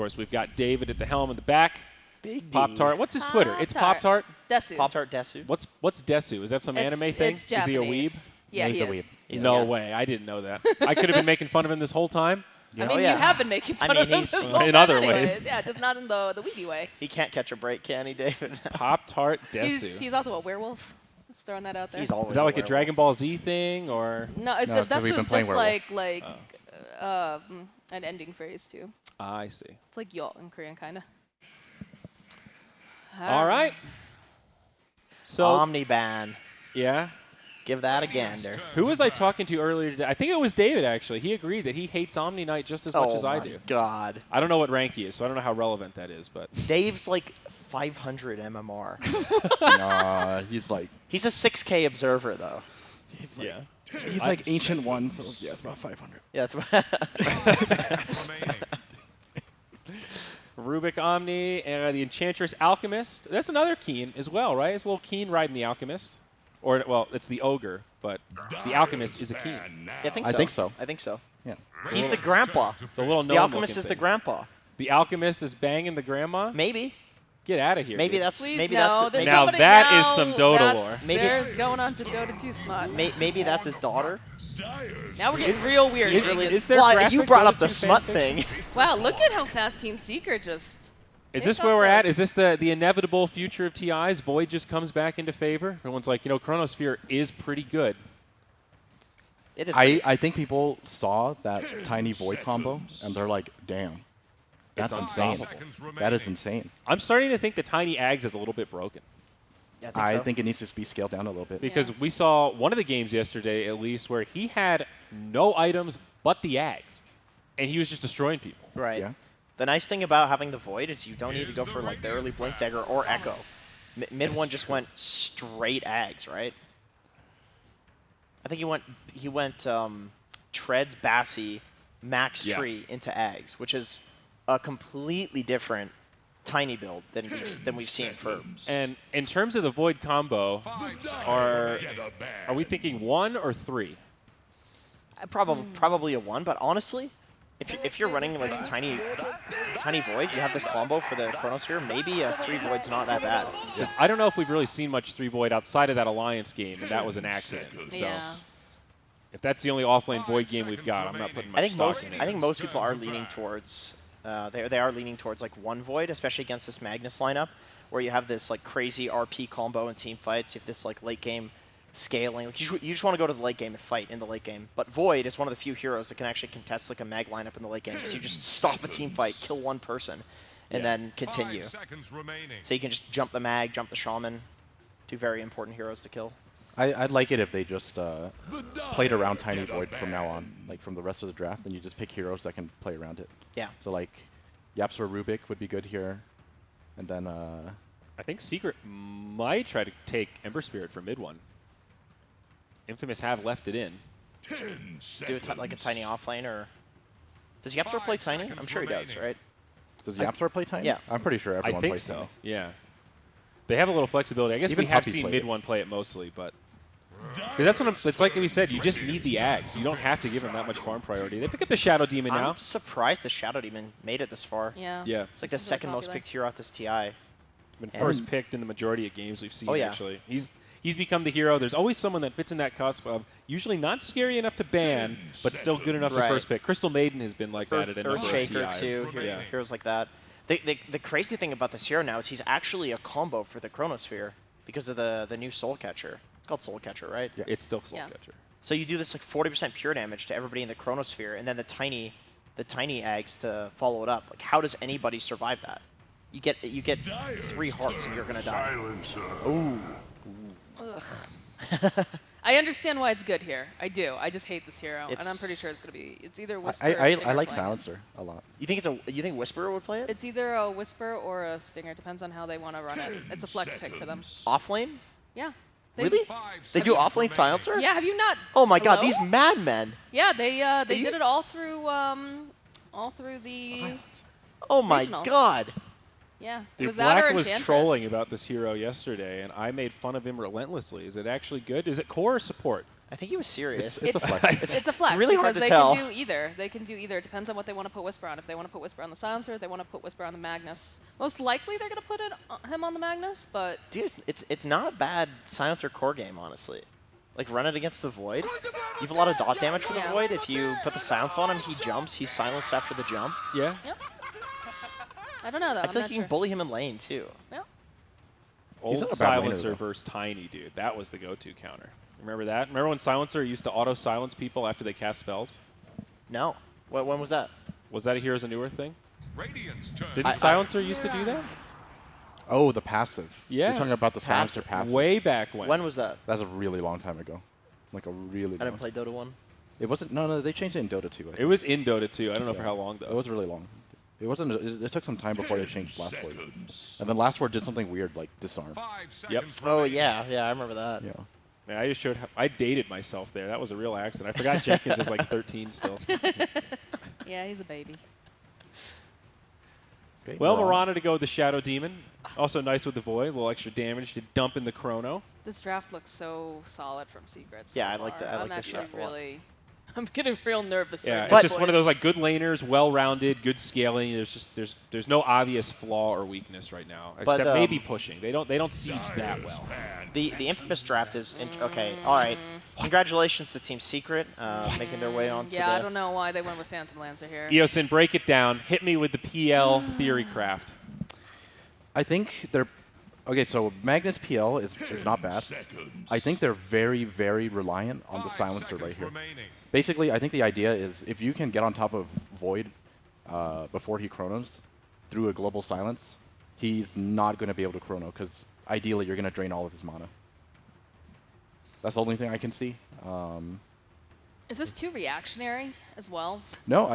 course, we've got David at the helm in the back. Big D. Pop-Tart. What's his Twitter? It's Pop-Tart? Desu. Pop-Tart Desu. What's Desu? Is that some anime thing? It's Is he a Japanese. weeb? Yeah, he's he a is. weeb. No way. I didn't know that. I could have been making fun of him this whole time. I mean, Oh, yeah. you have been making fun I mean, of him he's- this whole in time other anyways. ways. Yeah, just not in the weeby way. He can't catch a break, can he, David? Pop-Tart Desu. He's also a werewolf. Just throwing that out there. He's always Is that like a werewolf. Dragon Ball Z thing, or? No, it's No, it's 'cause we've been Desu's playing just werewolf. an ending phrase too. I see. It's like yo in Korean, kind of. All right. So, Omniban. yeah. Give that a gander. Who was I talking to earlier today? I think it was David, actually. He agreed that he hates Omni Knight just as much as I do. Oh, my God. I don't know what rank he is, so I don't know how relevant that is, but Dave's like 500 MMR. Nah, he's like He's a 6K observer, though. yeah. he's like ancient one, so yeah, it's about 500. Yeah, that's Rubik Omni and the Enchantress Alchemist. That's another Keen as well, right? It's a little Keen riding the Alchemist. Or, well, it's the Ogre, but the Alchemist is a Keen. I think I so. think so. I think so. Yeah. He's the grandpa. The little The Alchemist is the grandpa. The Alchemist is banging the grandma? Maybe. Get out of here. Maybe dude. that's Please maybe no. that's There's Now somebody that is now some Dota that's- lore. Maybe- There's going on to Dota 2 smut. maybe that's his daughter. Now we're getting real weird. is- Vegas. is there Well, graphic you brought up Dota the 2 smut fanfiction? thing. Wow, look at how fast Team Secret just. Is They this got where we're at? this. Is this the inevitable future of TIs? Void just comes back into favor? Everyone's like, Chronosphere is pretty good. It is. I think people saw that tiny void combo and they're like, damn, that's It's insane. unstoppable. That is insane. I'm starting to think the Tiny Ags is a little bit broken. Yeah, I so. think it needs to be scaled down a little bit. Because Yeah. we saw one of the games yesterday, at least, where he had no items but the Ags. And he was just destroying people. Right. Yeah. The nice thing about having the Void is you don't need to go for like the early Blink Dagger or Echo. Mid one just went straight Ags, right? I think he went Treads, Bassy, Max Yeah. Tree into Ags, which is a completely different Tiny build than we've seen for. And in terms of the Void combo, are we thinking 1 or 3? Probably a 1, but honestly, if you're running like tiny Void, you have this combo for the Chronosphere, maybe a 3 Void's not that bad. 'Cause I don't know if we've really seen much 3 Void outside of that Alliance game, and that was an accident. So Yeah. if that's the only offlane Void game we've got, I'm not putting much I stock in it. think most people are leaning towards they are leaning towards like 1 Void, especially against this Magnus lineup, where you have this like crazy RP combo in team fights. You have this like late game scaling. Like, you just want to go to the late game and fight in the late game. But Void is one of the few heroes that can actually contest like a mag lineup in the late game. So you just stop a team fight, kill one person, and then continue. So you can just jump the mag, jump the shaman. Two very important heroes to kill. I'd like it if they just played around Tiny Void from now on, like from the rest of the draft, and you just pick heroes that can play around it. Yeah. So like, Yaps or Rubik would be good here, and then I think Secret might try to take Ember Spirit for mid one. Infamous have left it in. Do like a tiny offlane, or does Yapsor play tiny? I'm sure he does, right? does Yapsor play Tiny? Yeah. I'm pretty sure I everyone think plays so. Tiny. Yeah. They have a little flexibility. I guess Even we have Puppy seen played mid it. one play it mostly, but because that's what it's like we said. You just need the Ags. You don't have to give them that much farm priority. They pick up the Shadow Demon now. I'm surprised the Shadow Demon made it this far. Yeah. Yeah, It's like the Seems second really most popular. picked hero at this TI. been And- first picked in the majority of games we've seen. Oh, yeah. Actually, he's become the hero. There's always someone that fits in that cusp of usually not scary enough to ban, but still good enough Right. for first pick. Crystal Maiden has been like that at a number of Earthshaker TIs. too, Yeah. heroes like that. The crazy thing about this hero now is he's actually a combo for the Chronosphere because of the new Soul Catcher. It's called Soul Catcher, right? Yeah. It's still Soul Yeah. Catcher. So you do this like 40% pure damage to everybody in the Chronosphere, and then the tiny Ags to follow it up. Like, how does anybody survive that? You get 3 hearts and you're gonna die. Ooh. I understand why it's good here. I do. I just hate this hero, and I'm It's- pretty sure it's gonna be. It's either Whisper. or I Stinger like playing it. Silencer a lot. You think Whisperer would play it? It's either a Whisper or a Stinger. Depends on how they want to run it. It's a flex pick for them. Offlane? Yeah. They- Really? They do offlane Silencer? Yeah. Have you not? Oh my god, Hello? these madmen! Yeah. They you- did it all through the. Oh my Regionals. god! Yeah. Dude, was that or Black was Enchantress? trolling about this hero yesterday, and I made fun of him relentlessly. Is it actually good? Is it core or support? I think he was serious. It's a flex. It's a flex really hard because to they tell. can do either. They can do either. It depends on what they want to put Whisper on. If they want to put Whisper on the Silencer, if they want to put Whisper on the Magnus. Most likely they're going to put him on the Magnus, but... Dude, it's not a bad Silencer core game, honestly. Like, run it against the Void. You have a lot of dot damage for the Yeah. Void. If you put the silence on him, he jumps. He's silenced after the jump. Yeah. Yep. I don't know, though. I I'm feel not like you can sure. bully him in lane, too. Yep. Old not a bad laner, Silencer though. versus Tiny, dude. That was the go-to counter. Remember that? Remember when Silencer used to auto-silence people after they cast spells? No. When was that? Was that a Heroes of Newer thing? Didn't I- Silencer used to do that? Oh, the passive. Yeah. You're talking about the Silencer Passive. passive. Way back when. When was that? That's a really long time ago. Like a really I long didn't play Dota 1. It wasn't, no, they changed it in Dota 2. I It think. was in Dota 2. I don't know for Yeah. how long, though. It was really long. It wasn't, it took some time before they changed Last Word. And then Last Word did something weird, like disarm. Yep. Oh, yeah. Yeah, I remember that. Yeah. Man, I just showed how I dated myself there. That was a real accident. I forgot Jenkins is like 13 still. Yeah, he's a baby. Okay, Well, Mirana. Mirana to go with the Shadow Demon. Also nice with the Void. A little extra damage to dump in the Chrono. This draft looks so solid from Secrets. Yeah, so I like far. the- I like I'm this actually draft a lot. really... I'm getting real nervous Yeah, right it's now, just one of boys. those like good laners, well-rounded, good scaling. There's no obvious flaw or weakness right now, But, except maybe pushing. They don't siege that well. The infamous draft is... okay, all right. Congratulations to Team Secret making their way on to Yeah, I the... don't know why they went with Phantom Lancer here. Eosin, break it down. Hit me with the PL theory craft. I think they're... Okay, so Magnus PL is not bad. I think they're very, very reliant on the Silencer right here. Basically, I think the idea is if you can get on top of Void before he Chronos through a global silence, he's not going to be able to Chrono because ideally you're going to drain all of his mana. That's the only thing I can see. Is this too reactionary as well? No,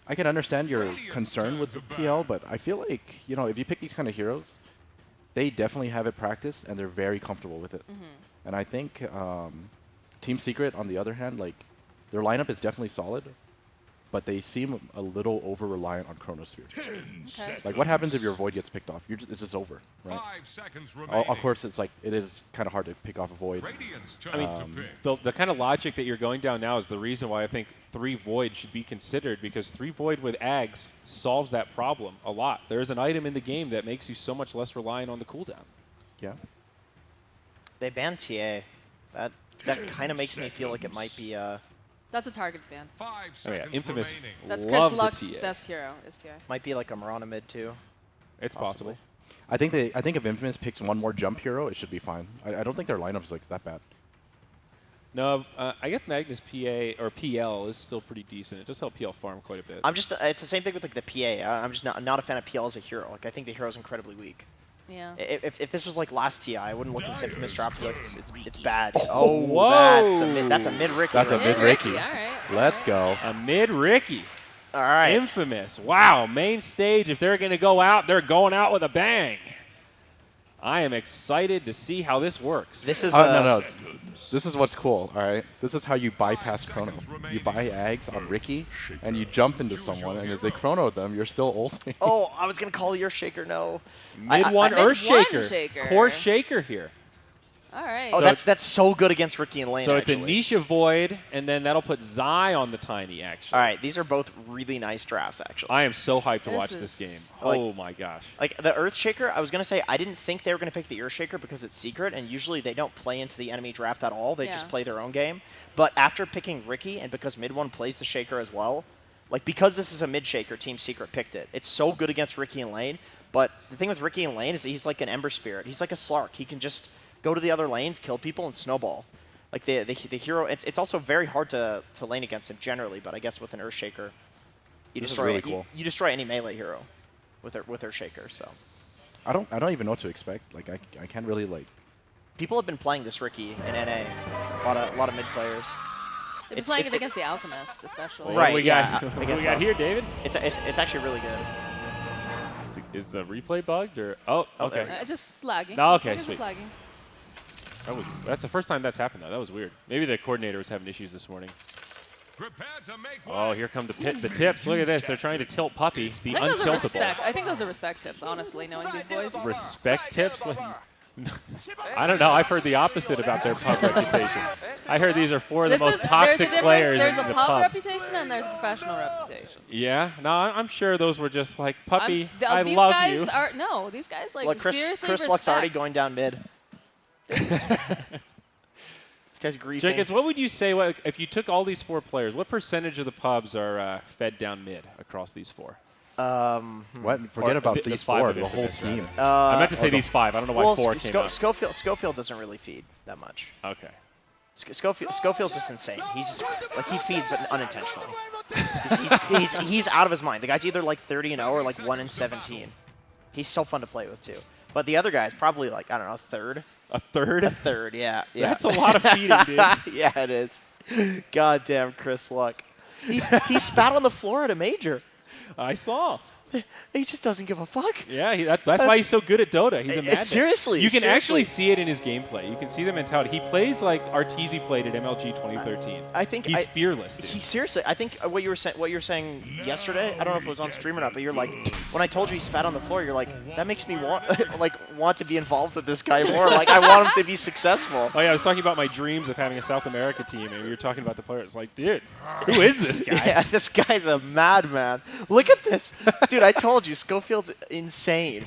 I can understand your concern with the PL, but I feel like, you know, if you pick these kind of heroes, they definitely have it practiced and they're very comfortable with it. And I think Team Secret, on the other hand, like their lineup is definitely solid, but they seem a little over-reliant on Chronosphere. Okay. Like, what happens if your Void gets picked off? It's just over, right? Of course, it's like it is kind of hard to pick off a Void. I mean, the kind of logic that you're going down now is the reason why I think 3 Void should be considered, because 3 Void with Ags solves that problem a lot. There is an item in the game that makes you so much less reliant on the cooldown. Yeah. They banned TA. That kind of makes me feel like it might be... That's a target ban. Oh yeah, Infamous. That's love Chris Luck's the TA. best hero, is TI. might be like a Mirana mid, too. It's possible. I think if Infamous picks one more jump hero, it should be fine. I don't think their lineup is like that bad. No, I guess Magnus PA or PL is still pretty decent. It does help PL farm quite a bit. I'm just... it's the same thing with like the PA. I'm just not a fan of PL as a hero. Like, I think the hero's incredibly weak. Yeah. If this was like last TI, I wouldn't look at this infamous draft and be like, it's bad. Oh, whoa! That's a mid Ricky. That's a right mid there. Ricky. All right. Let's go. A mid Ricky. All right. Infamous. Wow, main stage. If they're going to go out, they're going out with a bang. I am excited to see how this works. This is No. This is what's cool, all right? This is how you bypass Chrono. You buy Ags on Ricky, and you jump into someone, and if they Chrono them, you're still ulting. Oh, I was gonna call your shaker. No. Mid one Mid Earth one Shaker. Shaker. Core Shaker here. All right. Oh, So that's so good against Ricky and Lane. So it's a actually. Nisha Void, and then that'll put Zai on the Tiny, actually. All right, these are both really nice drafts, actually. I am so hyped to This watch this is- game. Like- Oh my gosh. Like the Earth Shaker, I was gonna say I didn't think they were gonna pick the Earth Shaker because it's secret, and usually they don't play into the enemy draft at all. They just Yeah. play their own game. But after picking Ricky, and because mid one plays the Shaker as well, like because this is a mid Shaker, Team Secret picked it. It's so good against Ricky and Lane. But the thing with Ricky and Lane is that he's like an Ember Spirit. He's like a Slark. He can just go to the other lanes, kill people, and snowball. Like the hero, it's also very hard to lane against him generally. But I guess with an Earth Shaker, you This is destroy really cool. you destroy any melee hero with Earth Shaker. So. I don't even know what to expect. Like I can't really like. People have been playing this Ricky in NA. A lot of mid players. They've been it's- playing it- it against the Alchemist, especially. What Right, do we yeah, got, what do we against got us. here, David? It's actually really good. Is the replay bugged or? Oh, Oh, okay. there we go. It's just lagging. No, It's okay, like it's just sweet. lagging. That's the first time that's happened though. That was weird. Maybe the coordinator was having issues this morning. Oh, here come the tips. Look at this. They're trying to tilt Puppy, the I think those are respect. untiltable. I think those are respect tips, honestly, knowing these boys. Respect tips? I don't know. I've heard the opposite about their pub reputations. I heard these are four of the most There's a toxic difference. players There's in a the pub pubs. reputation and there's a professional reputation. Yeah, no, I'm sure those were just like, puppy, I these love guys you. Are no, these guys like Look, seriously Chris Luck's already respect. going down mid. This guy's griefing. Jenkins, what would you say if you took all these four players? What percentage of the pubs are fed down mid across these four? What? Forget Or about the these five four, of the whole Infamous, rather. team. I meant to say these five. I don't know why four came out. Schofield doesn't really feed that much. Okay. Schofield's just insane. He's just, like, he feeds but unintentionally. He's out of his mind. The guy's either like 30-0 or like 1-17. He's so fun to play with too. But the other guy's probably like, I don't know, third. A third? A third, yeah. That's a lot of feeding, dude. Yeah, it is. Goddamn Chris Luck. He spat on the floor at a major. I saw. He just doesn't give a fuck. Yeah, that's why he's so good at Dota. He's a madman. Seriously. You can actually see it in his gameplay. You can see the mentality. He plays like Arteezy played at MLG 2013. I think he's fearless, dude. He seriously. I think what you were saying yesterday. I don't know if it was on stream or not, but you're like, when I told you he spat on the floor, you're like, that makes me want to be involved with this guy more. Like, I want him to be successful. Oh yeah, I was talking about my dreams of having a South America team, and we were talking about the players. Like, dude, who is this guy? Yeah, this guy's a madman. Look at this, dude. I told you, Schofield's insane.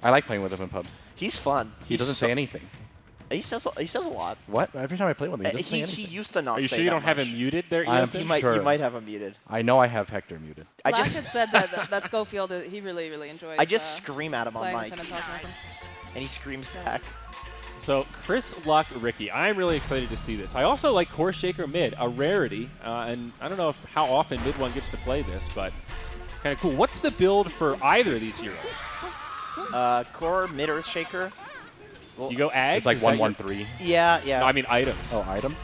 I like playing with him in pubs. He's fun. He doesn't say anything. He says a lot. What? Every time I play with him, he doesn't say He anything. used to not. Are you say sure you that don't have much. him muted there, I'm Eosin? sure. You might have him muted. I know I have Hector muted. Black had said that Schofield, he really enjoys. I just scream at him on playing mic, with him and talking with him. and he screams back. So Chris Luck, Ricky, I'm really excited to see this. I also like Core Shaker mid, a rarity, and I don't know how often mid one gets to play this, but kind of cool. What's the build for either of these heroes? Core mid Earthshaker. Well, Do you go Ags? It's like Is that your- 1-1-3. Yeah. No, I mean items. Oh, items?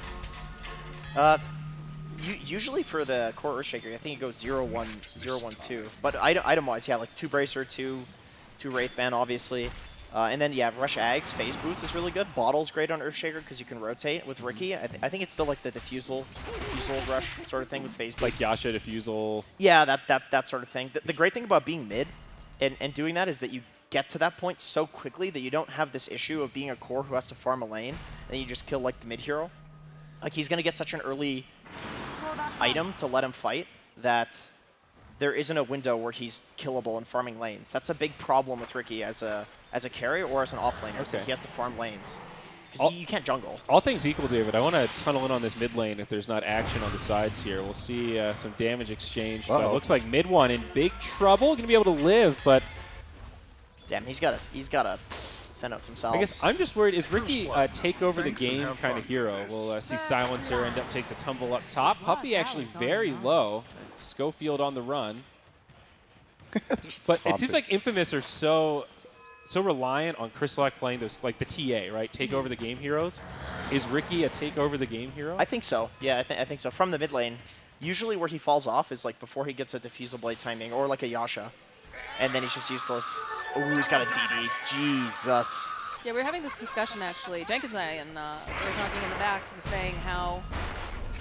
Usually for the core Earthshaker, I think it goes 0-1, 0-1-2. But item-wise, yeah, like 2 Bracer, 2 Wraith Band, obviously. And then, yeah, Rush Ags, Phase Boots is really good. Bottle's great on Earthshaker because you can rotate. With Ricky, I think it's still like the Diffusal Rush sort of thing with Phase Boots. Like Yasha Diffusal. Yeah, that sort of thing. The great thing about being mid and doing that is that you get to that point so quickly that you don't have this issue of being a core who has to farm a lane, and you just kill like the mid hero. Like, he's going to get such an early item to let him fight that there isn't a window where he's killable in farming lanes. That's a big problem with Ricky as a carry or as an offlaner. Okay. He has to farm lanes. 'Cause you can't jungle. All things equal, David, I want to tunnel in on this mid lane if there's not action on the sides here. We'll see some damage exchange. But it looks like mid one in big trouble. Going to be able to live, but Damn, he's got to send out some salves. I guess I'm just worried, is Ricky a take over the game kind of hero? We'll see Silencer end up takes a tumble up top. Puppy actually very low. Schofield on the run. But it seems like Infamous are so reliant on Chris Luck playing those, like the TA, right? Take over the game heroes. Is Ricky a take over the game hero? I think so. Yeah, I think so. From the mid lane, usually where he falls off is like before he gets a Diffusal Blade timing or like a Yasha. And then he's just useless. Ooh, he's got a DD. Jesus. Yeah, we were having this discussion actually, Jenkins and I, and we were talking in the back, saying how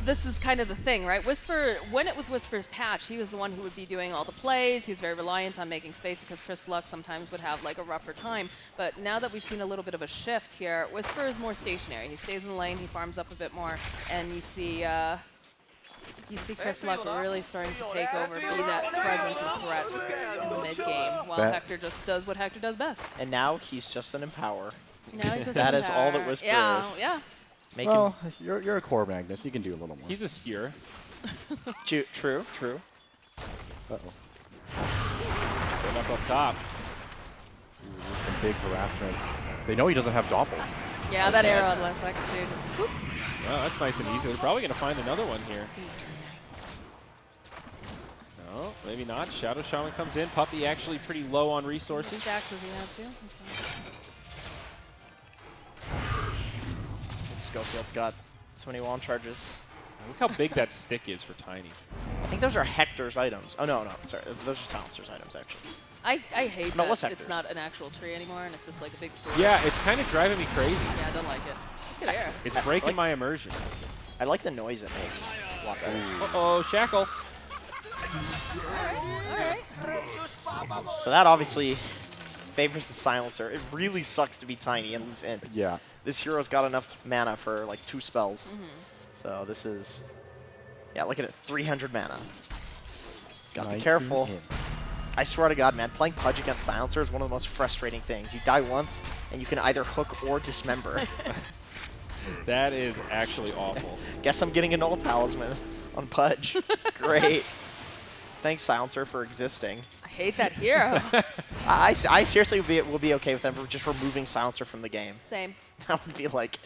this is kind of the thing, right? Whisper, when it was Whisper's patch, he was the one who would be doing all the plays. He was very reliant on making space because Chris Luck sometimes would have like a rougher time. But now that we've seen a little bit of a shift here, Whisper is more stationary. He stays in the lane, he farms up a bit more, and you see Chris Luck really starting to take over, be that presence and threat in the mid game, while Hector just does what Hector does best. And now he's just an Empower. Now he's just That in is all that power. Whisper yeah, is. Yeah. Make Well, you're a core Magnus. You can do a little more. He's a skier. him true. Uh-oh. Set up top. Ooh, some big harassment. They know he doesn't have Doppel. Yeah, that arrow on the last second too. Just whoop. Oh, that's nice and easy. They're probably going to find another one here. No, maybe not. Shadow Shaman comes in. Puppy actually pretty low on resources. Stacks does he have too? Schofield's got so many wall charges. Look how big that stick is for Tiny. I think those are Hector's items. Oh, no, sorry. Those are Silencer's items, actually. I hate No, that what's it's Hector's? not an actual tree anymore and it's just like a big sword. Yeah, it's kind of driving me crazy. Yeah, I don't like it. Look at air. It's breaking like- my immersion. I like the noise it makes a lot better. Uh-oh, Shackle. Alright. So that obviously favors the silencer. It really sucks to be tiny and lose int. Yeah. This hero's got enough mana for like 2 spells. So this is, yeah, look at it, 300 mana. Gotta be careful. I swear to God, man, playing Pudge against Silencer is one of the most frustrating things. You die once, and you can either hook or dismember. That is actually awful. Guess I'm getting an old talisman on Pudge. Great. Thanks, Silencer, for existing. I hate that hero. I seriously will be okay with them just removing Silencer from the game. Same. That would be like,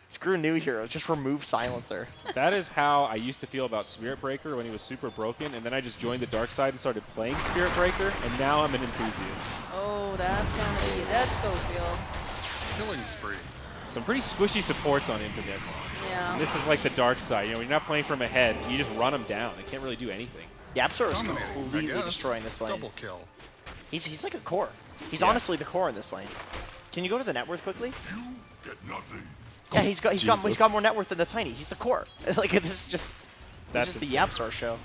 screw new heroes, just remove Silencer. That is how I used to feel about Spirit Breaker when he was super broken, and then I just joined the dark side and started playing Spirit Breaker, and now I'm an enthusiast. Oh, that's gonna be that's Schofield. Killing spree. Some pretty squishy supports on Infamous. Yeah. And this is like the dark side. You know, when you're not playing from ahead, you just run them down. They can't really do anything. Yapsor is Dominating, I completely guess. destroying this lane. Double kill. He's like a core. He's Yeah. honestly the core in this lane. Can you go to the net worth quickly? You get nothing. Yeah, he's got more net worth than the tiny. He's the core. Like this is just That's the insane. Yapsor show.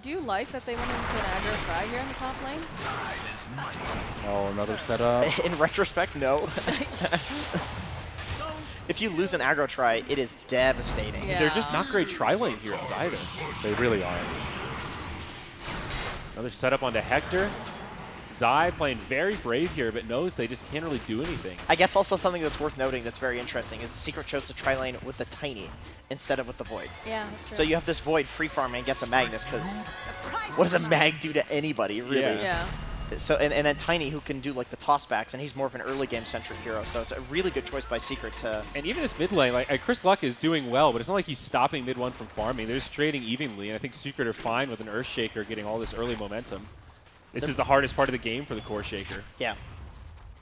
Do you like that they went into an aggro fry here in the top lane? Oh, another setup. In retrospect, no. If you lose an aggro try, it is devastating. Yeah. They're just not great tri-lane heroes either. They really are. Another setup onto Hector. Zai playing very brave here, but knows they just can't really do anything. I guess also something that's worth noting that's very interesting is the Secret chose to try lane with the Tiny instead of with the Void. Yeah, that's true. So you have this Void free farming against a Magnus, because what does a Mag do to anybody, really? Yeah. So and then Tiny, who can do like the tossbacks, and he's more of an early game centric hero. So it's a really good choice by Secret to. And even this mid lane, like Chris Luck is doing well, but it's not like he's stopping mid one from farming. They're just trading evenly, and I think Secret are fine with an Earthshaker getting all this early momentum. This is the hardest part of the game for the Core Shaker. Yeah.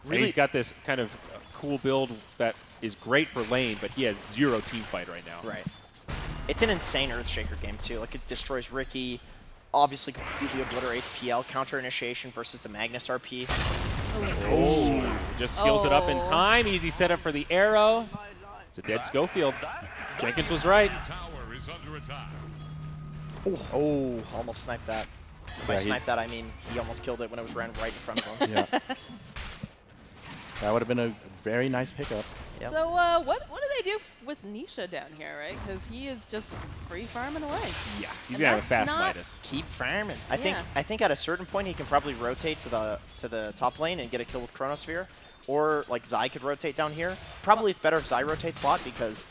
And he's got this kind of cool build that is great for lane, but he has zero team fight right now. Right. It's an insane Earthshaker game too. Like it destroys Ricky, obviously completely obliterates PL counter initiation versus the Magnus RP. Oh, just skills it up in Oh. time. Easy setup for the arrow. It's a dead Schofield. Jenkins was right. Tower is under attack. Oh, almost sniped that. By Yeah, snipe that, I mean he almost killed it when it was ran right in front of him. Yeah. That would have been a very nice pickup. Yep. So what do they do with Nisha down here, right? Because he is just free farming away. Yeah, he's And gonna have a that's fast not- Midas. Keep farming. I Yeah. think at a certain point he can probably rotate to the top lane and get a kill with Chronosphere, or like Zai could rotate down here. Probably it's better if Zai rotates bot because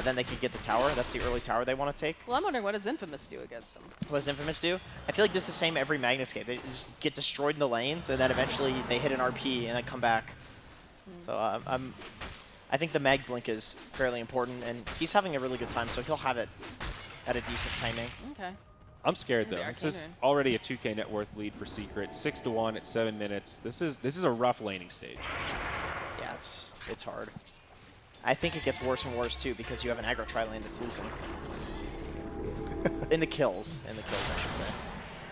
then they can get the tower. That's the early tower they want to take. Well, I'm wondering what does Infamous do against him? What does Infamous do? I feel like this is the same every Magnus game. They just get destroyed in the lanes, and then eventually they hit an RP and then come back. So I think the Mag Blink is fairly important, and he's having a really good time, so he'll have it at a decent timing. Okay. I'm scared The though. Arcane This is Rune. already a 2K net worth lead for Secret. 6-1 at 7 minutes. This is a rough laning stage. Yeah, it's hard. I think it gets worse and worse too because you have an aggro tri lane that's losing. in the kills, I should say.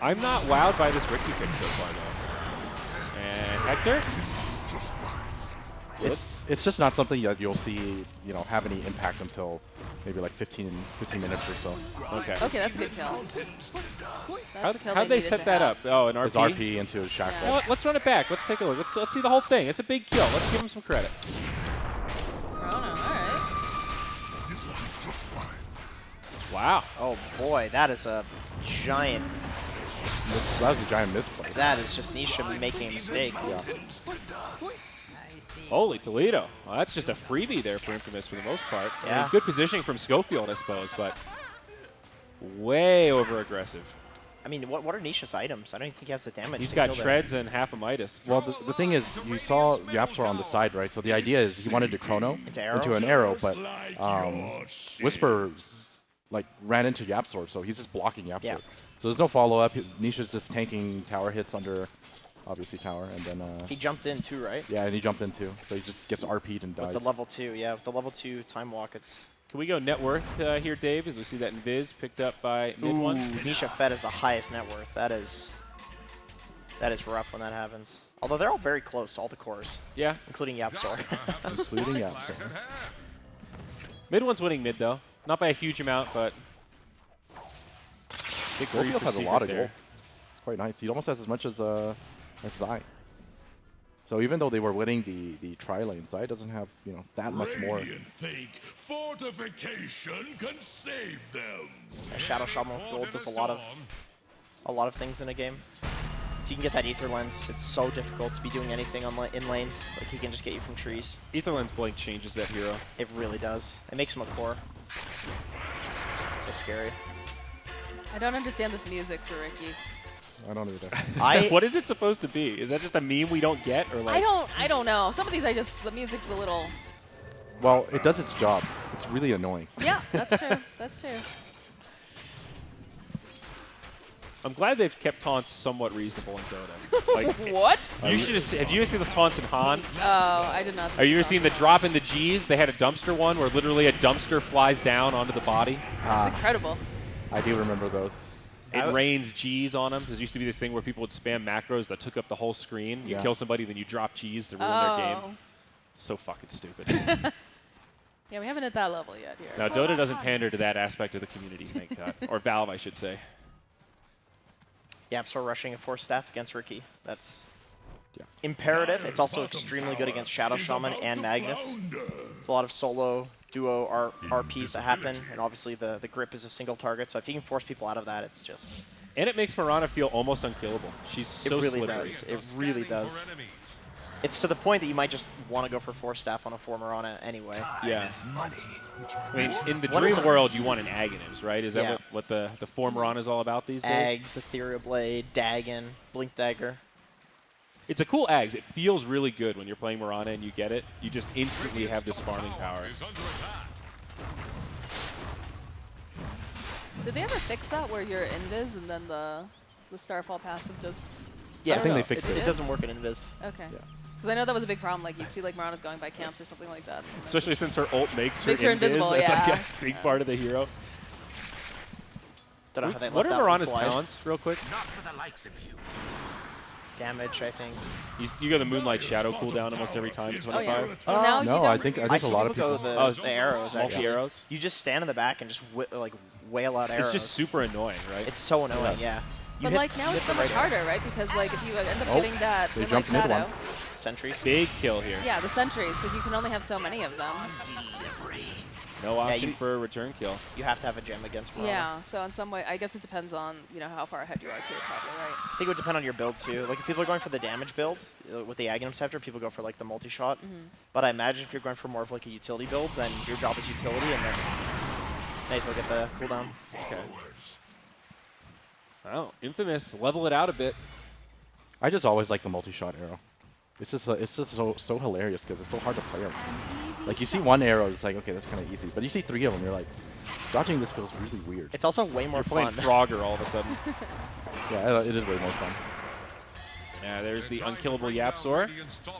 I'm not wowed by this Ricky pick so far though. And Hector? It's just not something that you'll see, have any impact until maybe like 15 minutes or so. Okay. Okay, that's a good kill. That's How'd the kill they needed set to that have. up? Oh, an It's RP? RP into a shackle. Yeah. You know what? Let's run it back. Let's take a look. Let's see the whole thing. It's a big kill. Let's give him some credit. Chrono, all right. This one's just fine. Wow. Oh boy, that is a giant. That was a giant misplay. That is just Nisha making a mistake. Yeah. Holy Toledo. Well, that's just a freebie there for Infamous for the most part. I mean, Yeah. good positioning from Schofield, I suppose, but way over aggressive. I mean, what are Nisha's items? I don't even think he has the damage. He's to got kill them. treads and half a Midas. Well, the thing is, you saw Yapsor on the side, right? So the idea is he wanted to chrono Into arrow? into an arrow, but Whisper ran into Yapsor, so he's just blocking Yapsor. Yeah. So there's no follow-up. Nisha's just tanking tower hits under, obviously, tower, and then He jumped in too, right? yeah, and he jumped in too. So he just gets RP'd and dies. With the level 2, yeah. With the level 2 time walk, it's... Can we go net worth here, Dave, as we see that in Viz picked up by mid one? Nisha Fed is the highest net worth. That is rough when that happens. Although they're all very close, all the cores, Yeah. including Yapsor. Including Yapsor. Mid one's winning mid, though. Not by a huge amount, but... Big Schofield read for has a Secret lot of there. gold. It's quite nice. He almost has as much as That's Zai. So even though they were winning the tri-lane, Zai doesn't have, you know, that much more. Radiant think fortification can save them. Shadow Shaman with gold does a lot of things in a game. If you can get that Ether Lens, it's so difficult to be doing anything on in lanes. Like, he can just get you from trees. Ether Lens Blink changes that hero. It really does. It makes him a core. So scary. I don't understand this music for Ricky. I don't either. What is it supposed to be? Is that just a meme we don't get, or like? I don't know. Some of these the music's a little. Well, it does its job. It's really annoying. Yeah, that's true. That's true. I'm glad they've kept taunts somewhat reasonable in Dota. Like, What? you should have you ever seen those taunts in Han? Oh, I did not see Have you ever that. seen the drop in the G's? They had a dumpster one where literally a dumpster flies down onto the body. That's incredible. I do remember those. It rains G's on them. There used to be this thing where people would spam macros that took up the whole screen. You Yeah. kill somebody, then you drop G's to ruin their game. So fucking stupid. Yeah, we haven't hit that level yet here. Now, Dota doesn't pander to that aspect of the community, thank God. Or Valve, I should say. Yeah, so rushing a 4-staff against Ricky. That's imperative. It's also extremely good against Shadow Shaman and Magnus. It's a lot of solo, duo RPs that happen, and obviously the grip is a single target, so if you can force people out of that, it's just... And it makes Mirana feel almost unkillable. She's so It really slippery. does. It really does. It's to the point that you might just want to go for 4-staff on a 4 Mirana anyway. Yeah. I mean, in the What is dream it? world, you want an Aghanim's, right? Is that Yeah. what the Four Mirana is all about these days? Ags, Ethereal Blade, Dagon, Blink Dagger. It's a cool Ags. It feels really good when you're playing Mirana and you get it. You just instantly have this farming power. Did they ever fix that where you're invis and then the Starfall passive just... Yeah, I think they fixed it. it. It doesn't work in Invis. Okay. Yeah. Because I know that was a big problem. Like, you'd see, like, Mirana's going by camps or something like that. and then Especially just- since her ult makes her, Makes her invis. invisible, That's like yeah. a big part of the hero. Don't know how they What let are that one Mirana's slide. talents, real quick? Not for the likes of you. Damage, I think. You go the Moonlight Shadow cooldown almost every time. Oh, yeah. 25. Well, now No, you don't I think a lot of go people. the, Oh, the arrows, actually. multi-arrows? You just stand in the back and just wail out arrows. It's just super annoying, right? It's so annoying, yeah. You But, hit- like, now you it's hit so the much right arrow. harder, right? Because, like, if you end up Oh, getting that they Moonlight jumped mid Shadow... one. Sentries. Big kill here. Yeah, the sentries, because you can only have so many of them. No option you- for a return kill. You have to have a gem against Mirana. Yeah, so in some way, I guess it depends on, you know, how far ahead you are too, probably, right? I think it would depend on your build, too. Like, if people are going for the damage build, with the Aghanim Scepter, people go for, like, the multi-shot. But I imagine if you're going for more of, like, a utility build, then your job is utility, and then may as well get the cooldown. Okay. Oh, Infamous, level it out a bit. I just always like the multi-shot arrow. It's just so hilarious because it's so hard to play them. Like you see one arrow, it's like okay, that's kind of easy, but you see 3 of them, you're like, dodging this feels really weird. It's also way more You're playing fun. Frogger all of a sudden. Yeah, it is way more fun. Yeah, there's the unkillable Yapzor.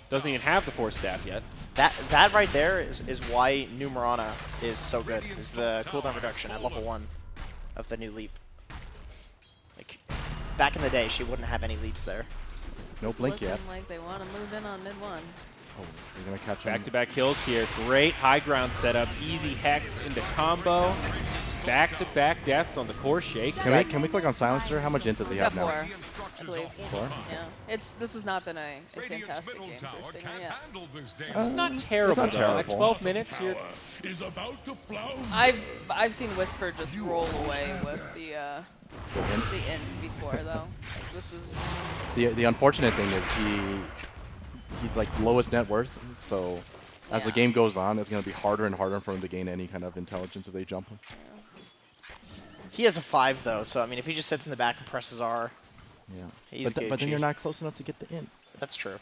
Doesn't even have the 4-staff yet. That right there is why new Mirana is so good. Is the cooldown reduction at level 1 of the new leap. Like back in the day, she wouldn't have any leaps there. No It's blink looking yet. like they want to move in on mid one. Oh, you're gonna catch him. Back-to-back kills here. Great high ground setup. Easy Hex into combo. Back-to-back deaths on the core shake. Can we click on Silencer? How much int does he He's got have now? 4, I believe. 4? Yeah, this has not been a fantastic game for Stinger yet. It's not terrible, not though. terrible. At 12 minutes, you're... Is about to flounce. I've seen Whisper just roll away with the int? int before though. Like, this is The unfortunate thing is he's like lowest net worth, so as the Yeah. game goes on, it's gonna be harder and harder for him to gain any kind of intelligence if they jump him. He has a 5 though, so I mean, if he just sits in the back and presses R, Yeah. He's But then Gucci. you're not close enough to get the int. that's true.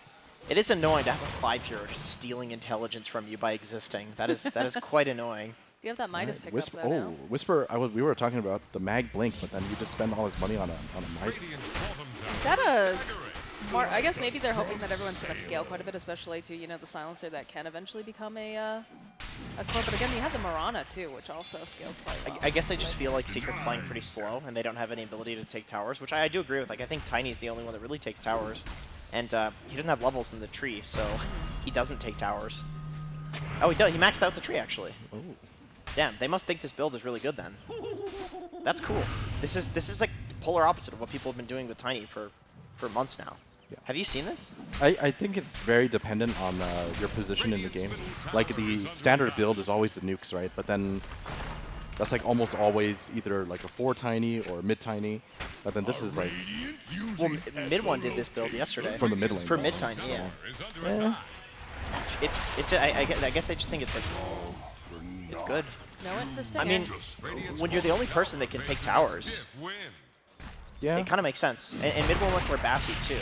It is annoying to have a 5 hero just stealing intelligence from you by existing. That is quite annoying. do you have that Midas pickup Whisper, though now? Whisper. We were talking about the mag blink, but then you just spend all his money on a Midas. Is that a smart? I guess maybe they're hoping that everyone's going to scale quite a bit, especially to the silencer that can eventually become a core. But again, you have the Mirana too, which also scales quite well. I guess I just feel like Secret's playing pretty slow, and they don't have any ability to take towers, which I do agree with. Like, I think Tiny's the only one that really takes towers, and he doesn't have levels in the tree, so he doesn't take towers. Oh, he does. He maxed out the tree, actually. Oh. Damn, they must think this build is really good then. That's cool. This is like polar opposite of what people have been doing with Tiny for months now. Have you seen this? I think it's very dependent on your position in the game. Like the standard build is always the nukes, right? But then that's like almost always either like a 4 tiny or mid tiny. But then this is like Well, mid one did this build yesterday. from the mid lane. For mid tiny, yeah. Yeah. I guess I just think it's like it's good. No one for Stinger. I mean, when you're the only person that can take towers, Yeah. it kind of makes sense. And mid one went for Bassi too.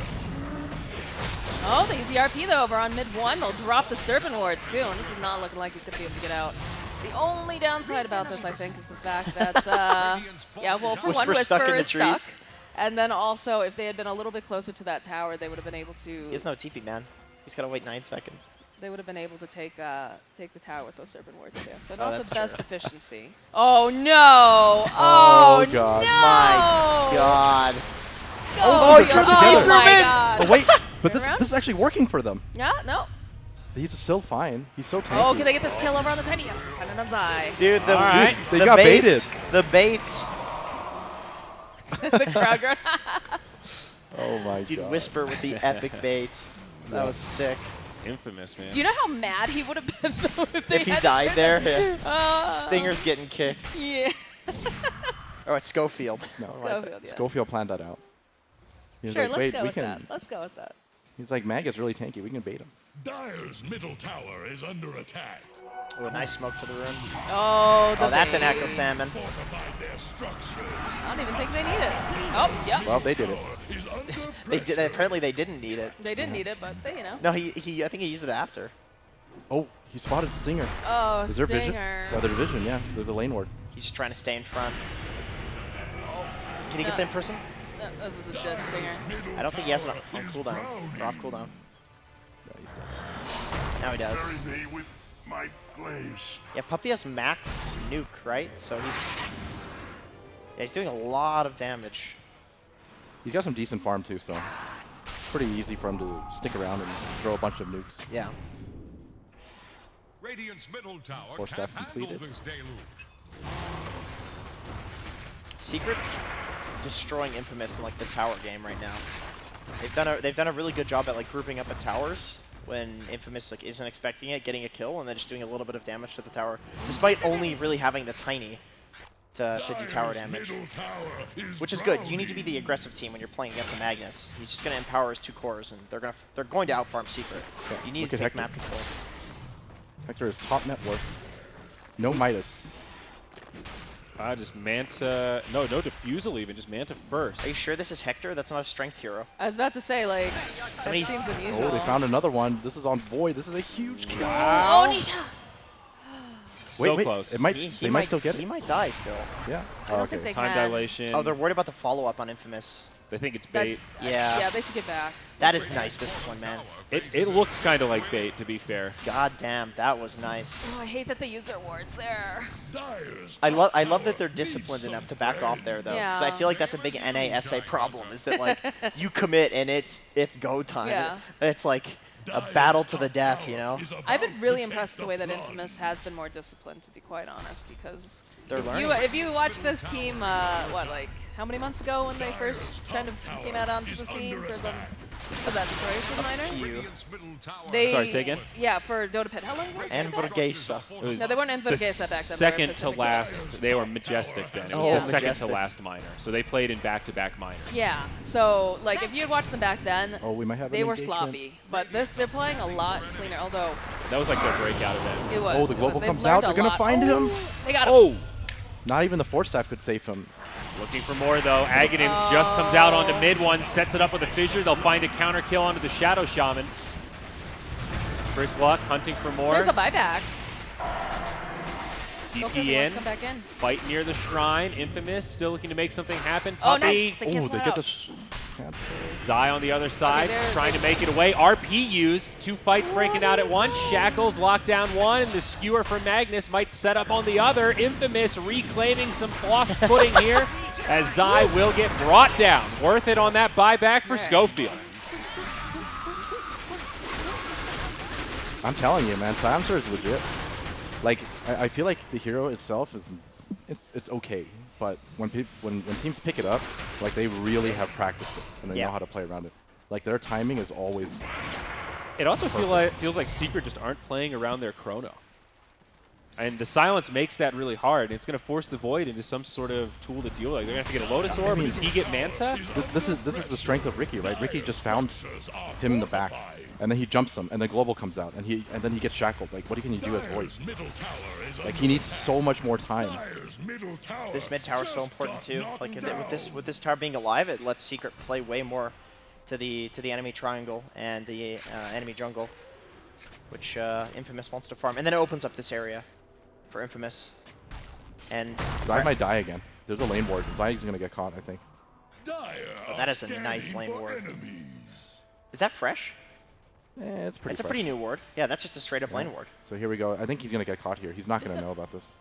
oh, the easy RP though over on mid 1. They'll drop the Serpent Wards too, and this is not looking like he's going to be able to get out. The only downside about this, I think, is the fact that, yeah, well, for one, Whisper's stuck Whisper in the is stuck. trees. And then also, if they had been a little bit closer to that tower, they would have been able to. He has no TP, man. He's got to wait 9 seconds. They would have been able to take the tower with those Serpent Wards too. So not that's the best true. efficiency. Oh no! Oh, Oh, God. no! My God. Oh, they turned oh together. my Superman! God! Oh wait, but Turn around? this is actually working for them. Yeah, no. He's still fine. He's so tanky. Oh, can they get this kill over on the tiny? Kind of eye. Dude, the, right. They the got baits, baited. The baits. The crowd grown. Oh my Dude, God. Whisper with the epic baits. That was sick. Infamous, man. Do you know how mad he would have been though if, they If he had died there, yeah. Oh. Stinger's getting kicked. Yeah. Oh, it's Schofield. No, Schofield, yeah. Schofield planned that out. He was Sure, like, let's wait, go we with can. that. Let's go with that. He's like, Mag is really tanky. We can bait him. Dyer's middle tower is under attack. Oh, a nice smoke to the room. Oh, the Oh, that's an bait. Echo Salmon. Fortified their structures. I don't even think they need it. Oh, yeah. Well, they did it. Is under They did. Apparently, they didn't need it. They didn't need it, but they, you know. No, I think he used it after. Oh, he spotted Stinger. Oh, Is there vision? Stinger. Yeah, there's vision. Yeah, there's a lane ward. He's just trying to stay in front. Can he No. get the in person? No, this is a dead Stinger. I don't think he has it on cooldown. Or off cooldown. Yeah, he's dead. Now he does. Bury me with my glaives. Yeah, Puppy has max nuke, right? So he's doing a lot of damage. He's got some decent farm too, so it's pretty easy for him to stick around and throw a bunch of nukes. Yeah. Radiant's middle tower Force can't staff handle completed. this deluge. Secret's destroying Infamous in like the tower game right now. They've done a really good job at like grouping up at towers when Infamous like isn't expecting it, getting a kill, and then just doing a little bit of damage to the tower, despite only really having the tiny to do tower damage. Middle tower Which is good. You need to be the aggressive team when you're playing against a Magnus. He's just going to empower his 2 cores, and they're going to outfarm Secret. Yeah, You need look to at take Hector. map control. Hector is top net worth. No Midas. Just Manta. No Diffusal even. Just Manta first. Are you sure this is Hector? That's not a strength hero. I was about to say, like, Somebody- that seems unusual. Oh, they found another one. This is on Void. This is a huge kill. Oh, Nisha! So wait, close. It might, He they might still get He it. might die still. Yeah. I don't Oh, think okay. they Time can. dilation. Oh, they're worried about the follow-up on Infamous. They think it's That- bait. Yeah. Yeah, they should get back. That is nice discipline, man. It looks kind of like bait, to be fair. God damn, that was nice. Oh, I hate that they use their wards there. Dyer's I love that they're disciplined enough to back off there though, because I Yeah. feel like that's a big NASA problem. Is that like you commit and it's go time. Yeah. It's like a battle to the death, you know. I've been really impressed with the way that Infamous has been more disciplined, to be quite honest, because They're if learning. if you watch this team, like how many months ago when they first kind of came out onto the scene for that Decoration Minor? You They, Sorry, say again? Yeah, for Dota Pit. How long was and it? Vergesa. It was No, they weren't in the Vergesa back then. They were second to Pacific last. They were Majestic then. It was Oh, the second Majestic. to last minor. So they played in back-to-back minors. Yeah, so like if you had watched them back then, Oh, we might have they an were engagement. sloppy. But they're playing a lot cleaner, although That was like their breakout event. it was. Oh, the it global was. They've comes out. learned a They're gonna lot. find him. Oh, they got him. Oh! Not even the Force Staff could save him. Looking for more, though. Aghanim's just comes out onto mid one, sets it up with a fissure. They'll find a counter kill onto the Shadow Shaman. Chris Luck hunting for more. There's a buyback. TP Hopefully in. wants to come back in. Fight near the shrine. Infamous still looking to make something happen. Oh, Puppy. nice. They Oh, canceled they that get out. the cancel. Zai on the other side, there- trying to make it away. RP used. 2 fights breaking out at once. Shackles locked down one, and the skewer from Magnus might set up on the other. Infamous reclaiming some lost footing here as Zai will get brought down. Worth it on that buyback for Right. Schofield. I'm telling you, man, Silencer is legit. Like, I feel like the hero itself is, it's okay, but when teams pick it up, like they really have practiced it and they Yeah. know how to play around it. Like their timing is always. It also feels like Secret just aren't playing around their chrono. And the silence makes that really hard. It's going to force the Void into some sort of tool to deal with. Like they're going to have to get a Lotus Orb. Does he get Manta? This is the strength of Ricky, right? Ricky just found him in the back, and then he jumps him, and then Global comes out, and then he gets shackled. Like, what can you do as Void? Like, he needs so much more time. This mid tower is so important too. Like with this tower being alive, it lets Secret play way more to the enemy triangle and the enemy jungle, which Infamous wants to farm, and then it opens up this area for Infamous. And Zai might die again. There's a lane ward. Zai's gonna get caught, I think. Oh, that is a nice lane ward. Is that fresh? It's pretty. It's a pretty new ward. Yeah, that's just a straight up lane ward. So here we go. I think he's gonna get caught here. He's not He's gonna gonna- know about this.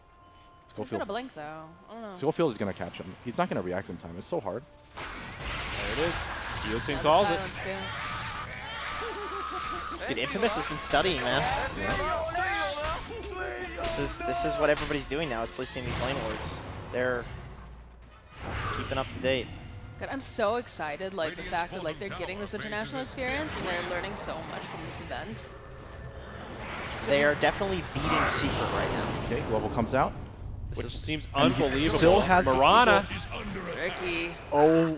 He's gonna blink though. I don't know. Schofield is gonna catch him. He's not gonna react in time. It's so hard. There it is. Geosync Yeah, the calls it. silence, too. Dude, Infamous has been studying, man. This is what everybody's doing now, is placing these lane wards. They're keeping up to date. God, I'm so excited, like the fact that like they're getting this international experience and they're learning so much from this event. They are definitely beating Secret right now. Okay, Global comes out. Which seems and he unbelievable. still has the Marana, Tricky. Oh,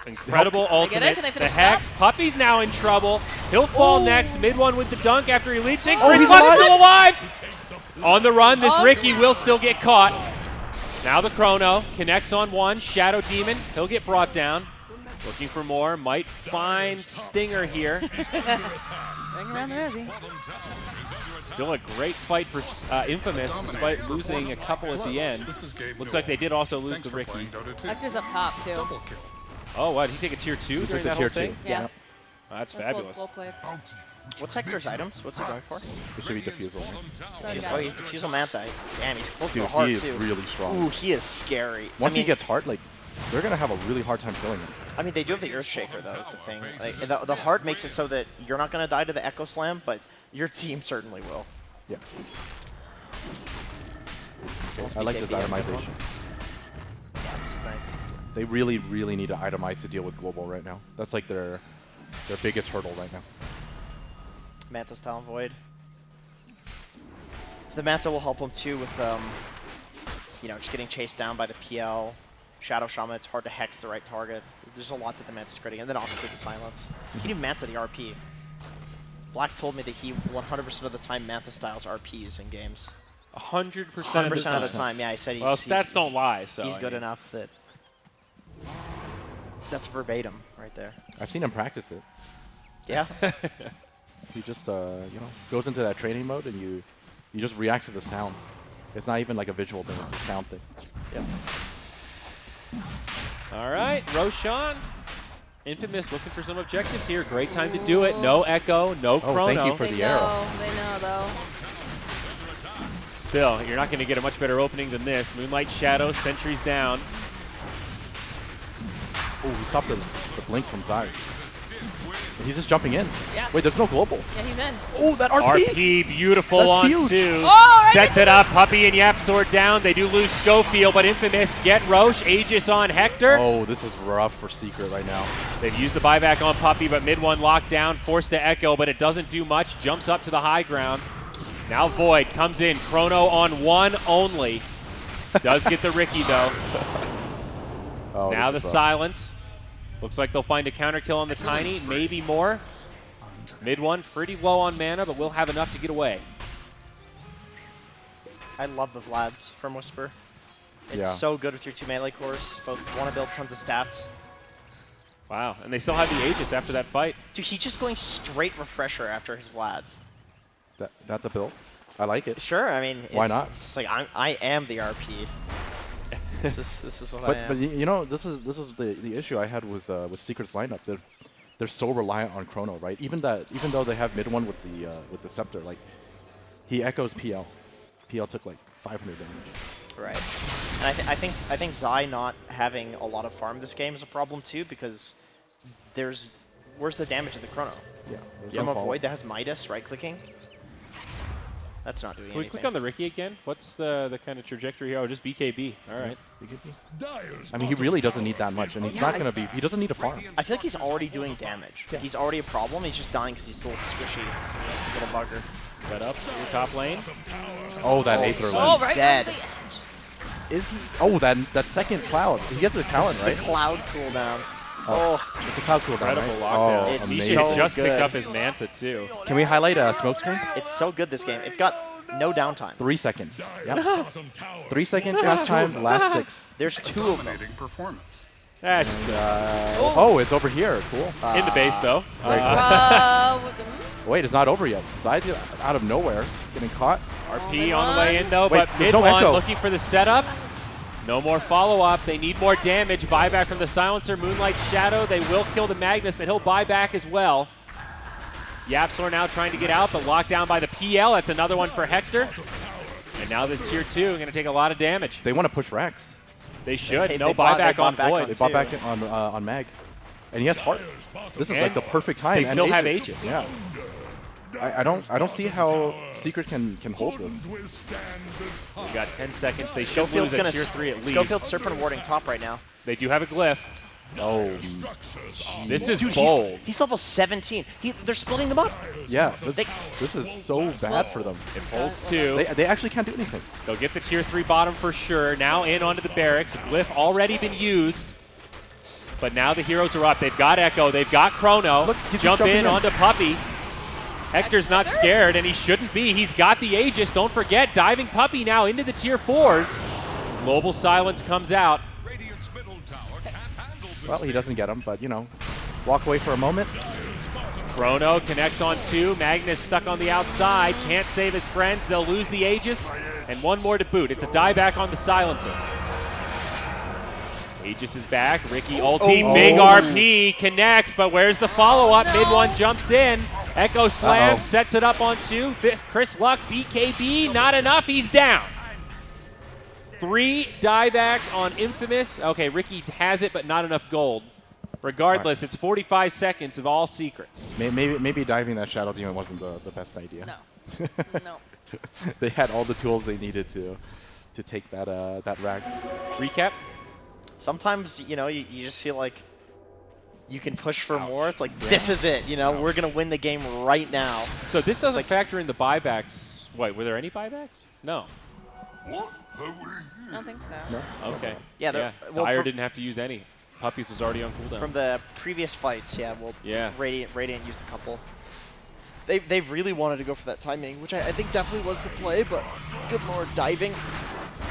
incredible Can they get it? ultimate. Can they The finish it Hex. up? Puppy's now in trouble. He'll fall Oh. next. Mid one with the dunk after he leaps in. Oh, Chris he's Love is alive. still alive. On the run, this Oh. Ricky will still get caught. Now the Chrono connects on one. Shadow Demon. He'll get brought down. Looking for more. Might find Stinger here. Bring around the Resi. Still a great fight for Infamous, despite losing a couple at the end. Looks like they did also lose the Ricky. Hector's up top too. Oh, what? Did he take a tier 2 during the that tier whole thing? 2. Yeah. Oh, that's Well- fabulous. Well played. What's Hector's items? What's he going for? It should be Diffusal. Sorry, Oh, guys. he's Diffusal Manta. Damn, he's close to Dude, the heart he is too. really strong. Ooh, he is scary. Once I mean, he gets hard, like, they're gonna have a really hard time killing him. I mean, they do have the Earthshaker though, is the thing. Like, the heart makes it so that you're not gonna die to the Echo Slam, but your team certainly will. Yeah. Must I be like this KP, itemization. Yeah, this is nice. They really, really need to itemize to deal with Global right now. That's like their biggest hurdle right now. Manta's Talon Void. The Manta will help him too with, you know, just getting chased down by the PL. Shadow Shaman, it's hard to hex the right target. There's a lot that the Manta's creating, and then obviously the silence. You can even Manta the RP. Black told me that he 100% of the time Manta styles RPs in games. 100% 100% of the time, yeah, he said he's, Well, stats don't lie, so he's I good mean, enough that that's verbatim right there. I've seen him practice it. Yeah. He just, you know, goes into that training mode and you just react to the sound. It's not even like a visual thing, it's a sound thing. Yep. All right, Roshan. Infamous looking for some objectives here. Great time to do it. No Echo, no Chrono. thank you for They the arrow. know. They know though. Still, you're not going to get a much better opening than this. Moonlight Shadow, sentries down. Oh, he stopped the blink from Zai. He's just jumping in. Yeah. Wait, there's no global. Yeah, he's in. Oh, that RP! RP, beautiful That's on huge. 2. Oh, right Sets into it up. Puppy and Yapsword down. They do lose Schofield, but Infamous get Roche. Aegis on Hector. Oh, this is rough for Secret right now. They've used the buyback on Puppy, but mid one locked down, forced to Echo, but it doesn't do much. Jumps up to the high ground. Now Void comes in. Chrono on 1 only. Does get the Ricky, though. Oh, Now the this is rough. silence. Looks like they'll find a counter kill on the Tiny, maybe more. Mid one pretty low on mana, but we'll have enough to get away. I love the Vlads from Whisper. It's Yeah. so good with your 2 melee cores. Both want to build tons of stats. Wow, and they still have the Aegis after that fight. Dude, he's just going straight Refresher after his Vlads. That the build? I like it. Sure, I mean, Why not? It's like I am the RP. this is what I am. But you know, this is the issue I had with Secret's lineup. They're so reliant on Chrono, right? Even though they have mid one with the Scepter, like he echoes PL. PL took like 500 damage. Right. And I think Zai not having a lot of farm this game is a problem too, because where's the damage of the Chrono? Yeah. From a Void that has Midas right clicking. That's not doing Can we anything. click on the Ricky again? What's the kind of trajectory here? Oh, just BKB. All right. Dyer's I mean, he really doesn't need that much, and he's not going to be. He doesn't need a farm. I feel like he's already doing damage. Yeah. He's already a problem. He's just dying because he's a little squishy, little bugger. Set up your top lane. Oh, that Aether Oh, lens. right dead. on the edge. Is he? Oh, that second cloud. He gets the talent, The right? cloud cooldown. Oh, it's a cloud cooldown, Incredible right? lockdown. Oh, It's He amazing. so just picked good. up his Manta, too. Can we highlight a smoke screen? It's so good, this game. It's got no downtime. 3 seconds. Yep. bottom tower 3-second cast time, last 6. There's 2 of them. Dominating performance. That's Oh, it's over here. Cool. in the base, though. Wait, it's not over yet. Zay's out of nowhere, getting caught. RP on the way in, though, Wait, but there's mid no one echo. looking for the setup. No more follow-up. They need more damage. Buyback from the Silencer. Moonlight Shadow. They will kill the Magnus, but he'll buy back as well. Yapsor now trying to get out, but locked down by the PL. That's another one for Hector. And now this tier 2 going to take a lot of damage. They want to push Rax. They should. They No bought- they buyback bought on back Void. on They bought too. back on Mag. And he has heart. This is like And the perfect time. they and still have Aegis. Yeah. I don't see how Secret can hold this. couldn't withstand the We tide. got 10 seconds. They should Schofield's lose gonna at tier 3 at least. Schofield's Serpent warding top right now. They do have a glyph. Oh, Structures are This is Dude, bold. he's level 17. They're splitting them up. yeah. This is so bad for them. It pulls 2. They actually can't do anything. They'll get the tier 3 bottom for sure. Now in onto the barracks. Glyph already been used. But now the heroes are up. They've got Echo. They've got Chrono. Look, he's just Jump jumping in in. onto Puppy. Hector's not scared, and he shouldn't be. He's got the Aegis. Don't forget, diving Puppy now into the tier 4s. Global Silence comes out. Radiant's middle tower can't handle this. Well, he doesn't get him, but you know, walk away for a moment. Chrono connects on 2. Magnus stuck on the outside. Can't save his friends. They'll lose the Aegis. And one more to boot. It's a dieback on the Silencer. Aegis is back. Ricky ulti. Big RP connects, but where's the follow-up? no. Mid one jumps in. Echo Slam Uh-oh. sets it up on 2. Chris Luck, BKB, not enough. He's down. 3 diebacks on Infamous. Okay, Ricky has it, but not enough gold. Regardless, it's 45 seconds of all secret. Maybe diving that Shadow Demon wasn't the best idea. No. No. They had all the tools they needed to take that Rax. Recap? Sometimes, you know, you just feel like you can push for more. It's like, this is it. You know, we're going to win the game right now. So this doesn't like- factor in the buybacks. Wait, were there any buybacks? No. What have we I don't think so. No? Okay. Yeah, well, Dyer from- didn't have to use any. Puppies was already on cooldown. From the previous fights, yeah, well, Yeah. Radiant used a couple. They really wanted to go for that timing, which I think definitely was the play, but good lord, diving.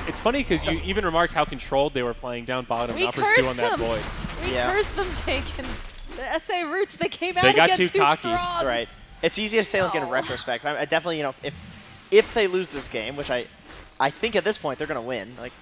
It's funny because you even remarked how controlled they were playing down bottom. We Now pursue on cursed that them. Void. We Yeah. cursed them, Jenkins. The SA roots, they came out They got again too cocky. strong. Right. It's easy to say like in Oh. retrospect. I definitely, you know, if they lose this game, which I think at this point they're gonna win. Like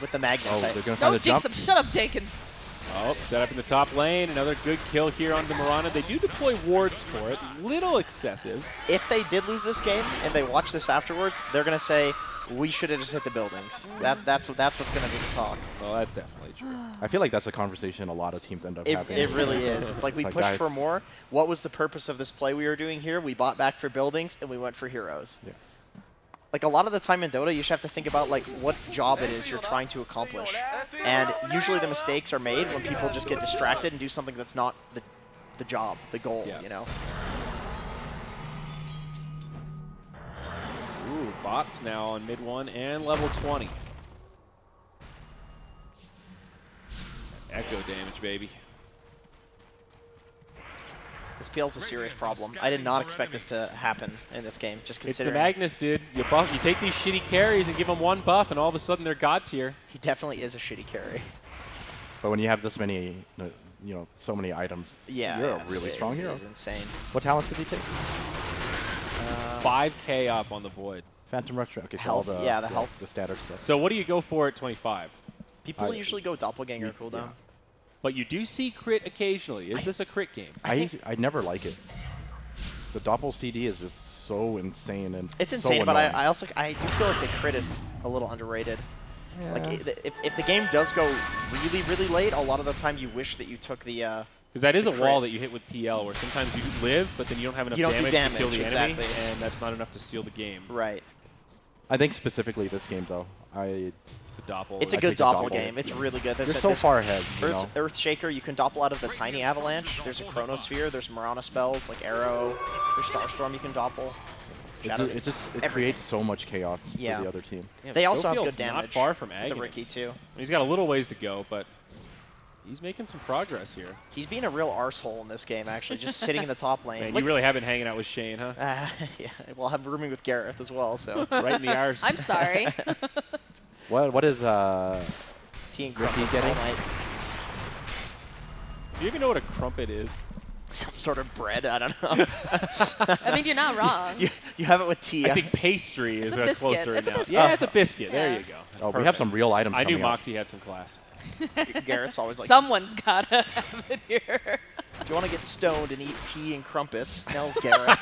with the Magnus. Oh, I- they're gonna find Don't a jinx jump. them. Shut up, Jenkins. Oh, set up in the top lane. Another good kill here on the Mirana. They do deploy wards for it. Little excessive. if they did lose this game and they watch this afterwards, they're gonna say we should have just hit the buildings. That's what's gonna be the talk. Well, that's definitely true. I feel like that's a conversation a lot of teams end up having. It really is. It's like we Like, pushed guys. for more. What was the purpose of this play we were doing here? We bought back for buildings and we went for heroes. Yeah. Like a lot of the time in Dota, you just have to think about like what job it is you're trying to accomplish. And usually the mistakes are made when people just get distracted and do something that's not the job, the goal, Yeah. you know? Ooh, bots now on mid 1 and level 20. Echo damage, baby. This PL's a serious problem. I did not expect this to happen in this game, just It's the considering Magnus, dude. You take these shitty carries and give them 1 buff, and all of a sudden they're god tier. he definitely is a shitty carry. But when you have this many, you know, so many items, Yeah, you're yeah, a really it's- strong it's- hero. It's insane. What talents did he take? 5K up on the Void. Phantom Rush. Okay, so Health, all the yeah, the health. the standard stuff. So what do you go for at 25? People usually go doppelganger cooldown. yeah. But you do see crit occasionally. Is this a crit game? I never like it. The Doppel CD is just so insane and It's so insane, but annoying. I also I do feel like the crit is a little underrated. Like Yeah. if the game does go really late, a lot of the time you wish that you took the Because that is a crit. wall that you hit with PL, where sometimes you live, but then you don't have enough You don't do damage to kill the damage, enemy, exactly. and that's not enough to seal the game. Right. I think specifically this game, though, The doppel. It's a is- good think it's doppel doppel. game. It's really good. There's You're a- so there's far ahead. You know? Earthshaker, you can doppel out of the tiny avalanche. There's a Chronosphere. There's Marana spells like Arrow. There's Starstorm you can doppel. Shadow- It everything. creates so much chaos Yeah. for the other team. Damn, They also have Schofield's good damage Not far from The Aghanim. Ricky too. He's got a little ways to go, but he's making some progress here. He's being a real arsehole in this game, actually, just sitting in the top lane. Man, Like- you really have been hanging out with Shane, huh? yeah, well, I'm rooming with Gareth as well, so. Right in the arse. I'm sorry. What is Tea and Ricky crumpets all getting? night. Do you even know what a crumpet is? Some sort of bread, I don't know. I mean, you're not wrong. you have it with tea. I think pastry is It's a a biscuit. closer It's a now. biscuit. Yeah, it's a biscuit. Yeah. There you go. Oh, we have some real items I knew coming up. Moxie had some class. Garrett's always like, Someone's gotta have it here. do you want to get stoned and eat tea and crumpets? No, Garrett.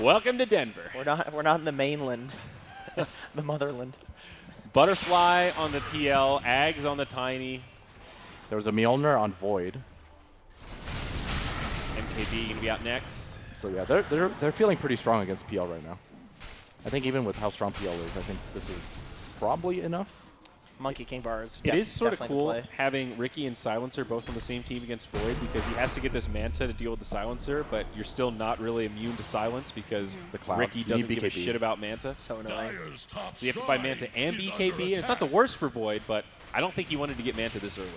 Welcome to Denver. We're not in the mainland. The motherland. Butterfly on the PL, Ags on the Tiny, There was a Mjolnir on Void. MKB going to be out next. So yeah, they're feeling pretty strong against PL right now. I think even with how strong PL is, I think this is probably enough. Monkey King Bar is It is sort of definitely the cool play. having Ricky and Silencer both on the same team against Void because he has to get this Manta to deal with the Silencer, but you're still not really immune to Silence because The Cloud. Ricky You need doesn't give a BKB. shit about Manta. So annoying. Dire's top So you have to buy shrine Manta and is BKB, under and it's not the attack. worst for Void, but I don't think he wanted to get Manta this early.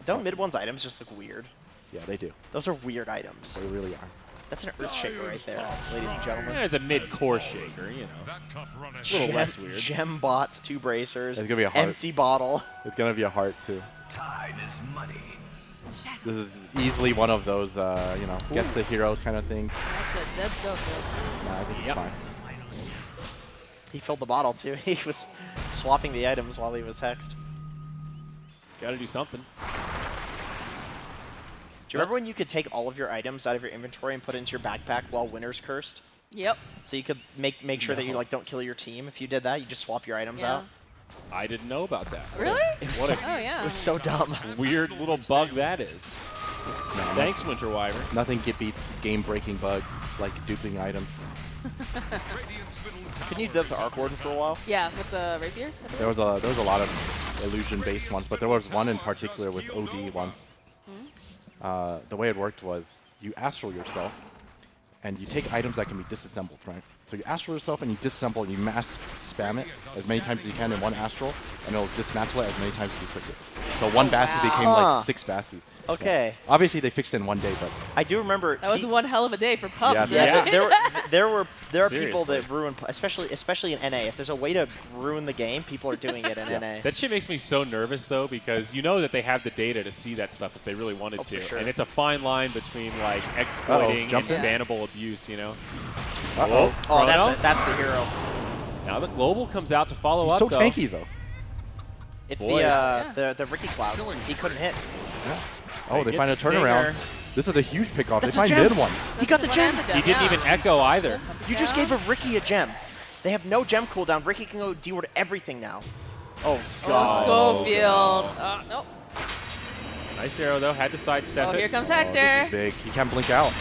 Don't mid one's items just look weird? Yeah, they do. Those are weird items. They really are. That's an Earthshaker right there, ladies and gentlemen. Yeah, it's a mid-core shaker, you know. That cup runneth A little Gem- less weird. Gem bots, 2 bracers, It's gonna be a heart. empty bottle. It's gonna be a heart too. Time is money. This is easily one of those, you know, guess the hero kind of things. That's a dead Schofield. Nah, I think Yep. it's fine. He filled the bottle too. He was swapping the items while he was hexed. Got to do something. Do you remember when you could take all of your items out of your inventory and put it into your backpack while Winter's cursed? Yep. So you could make sure that you No. like don't kill your team. If you did that, you just swap your items Yeah. out. I didn't know about that. Really? It was, What so, a Oh, yeah. it was so dumb. weird little bug that is. No, Thanks, Winter Wyvern. Nothing beats game-breaking bugs like duping items. Couldn't you do the Arc Warden for a while? Yeah, with the rapiers. I There believe. was a lot of illusion-based ones, but there was one in particular with OD once. The way it worked was you astral yourself, and you take items that can be disassembled, right? So you astral yourself and you disassemble and you mass spam it as many times as you can in one astral, and it'll dismantle it as many times as you click it. So one Bassi became Huh. like 6 Bassis. Okay. Obviously, they fixed it in one day, but I do remember. That was one hell of a day for pubs. Yeah. right? there are people Seriously. that ruin, especially in NA. If there's a way to ruin the game, people are doing it in NA. That shit makes me so nervous, though, because you know that they have the data to see that stuff if they really wanted Oh, for to. sure. And it's a fine line between, like, exploiting and jumps in. bannable abuse, you know? uh-oh. Oh, Chrono? that's the hero. Now the Global comes out to follow He's up, so though. tanky, though. It's Boy. the Ricky Cloud. He couldn't hit. Oh, they Gets find a turnaround. Stinger. This is a huge pickoff. That's They a find gem. mid one. He got the One gem. and He didn't yeah. even echo either. You just gave a Ricky a gem. They have no gem cooldown. Ricky can go deal with everything now. Oh Oh, god. Schofield. Nope. Nice arrow, though. Had to sidestep Oh, it. here comes Oh, this Hector. is big. He can't blink out.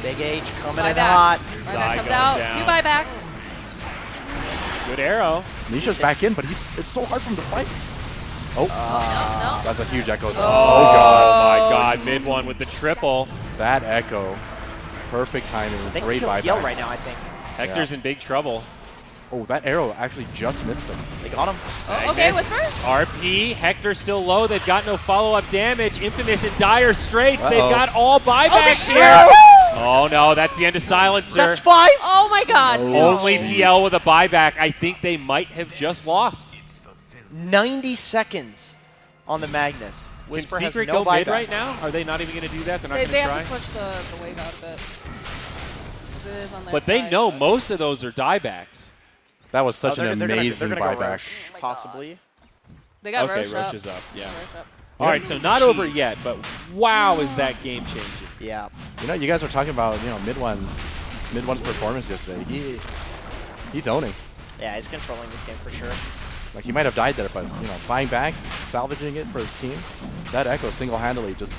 Big H coming in Buyback. hot. Buyback Zai comes going out. down. 2 buybacks. Good arrow. Nisha's back in, but it's so hard for him to fight. Oh, No. that's a huge echo. Oh, my God. Mid one with the triple. That echo. Perfect timing. They can Great kill buyback. Yell right now, I think. Hector's in big trouble. Oh, that arrow actually just missed him. They got him. Oh, okay, Magnus. Whisper. RP. Hector still low. They've got no follow-up damage. Infamous in dire straits. They've Uh-oh. got all buybacks they- here. Oh, no. That's the end of Silencer. That's 5. Oh my god. Oh. No. Only PL with a buyback. I think they might have just lost. 90 seconds on the Magnus. Can Whisper has Secret no go mid buyback. right now? Are they not even going to do that? They're not They going to have try? to push the wave out a bit. 'Cause it is on their But they side, know but- most of those are diebacks. That was such Oh, an they're amazing gonna go buyback. Rush, Oh my possibly. They got Okay, Roche Rush up. is up, yeah. Roche up. All right, so not over yet, but wow, is that game changing. Yeah. You know, you guys were talking about, you know, mid one's performance yesterday. He's owning. Yeah, he's controlling this game for sure. Like, he might have died there, but, you know, buying back, salvaging it for his team, that Echo single-handedly just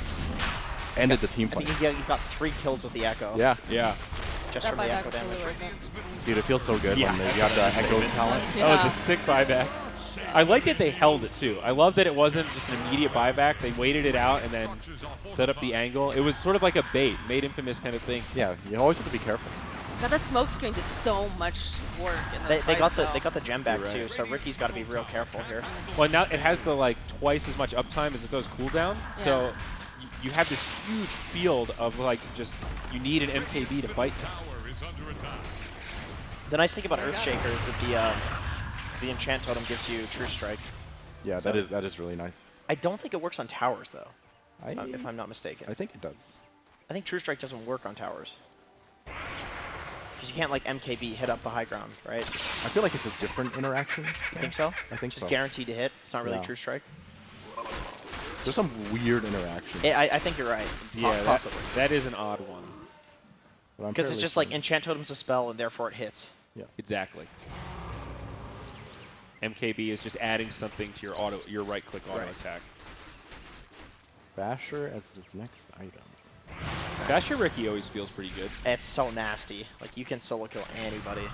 ended the team I fight. think he got 3 kills with the Echo. Yeah. Yeah. Just That from the buyback Echo was really damage. worth it. Dude, it feels so good Yeah, when you that's got an the understatement. Echo talent. That was Yeah. a sick buyback. I like that they held it too. I love that it wasn't just an immediate buyback. They waited it out and then set up the angle. It was sort of like a bait, made infamous kind of thing. Yeah, you always have to be careful. God, that smoke screen did so much work in this They got fight, they got the gem back You're right. too, so Ricky's got to be real careful here. Well, now it has the like twice as much uptime as it does cooldown. So you have this huge field of like just you need an MKB to fight. The nice thing about Earthshaker is that the enchant totem gives you True Strike. Yeah, So- that is really nice. I don't think it works on towers though, if I'm not mistaken. I think it does. I think True Strike doesn't work on towers. Because you can't like MKB hit up the high ground, right? I feel like it's a different interaction. You think so? I think Just so. guaranteed to hit. It's not really Yeah. True Strike. There's some weird interaction. I think you're right. Yeah, Possibly. that is an odd one. but I'm Because it's fairly just sure. like enchant totem's a spell and therefore it hits. Yeah. Exactly. MKB is just adding something to your right click auto attack. Basher as his next item. Basher Ricky always feels pretty good. It's so nasty. Like you can solo kill anybody.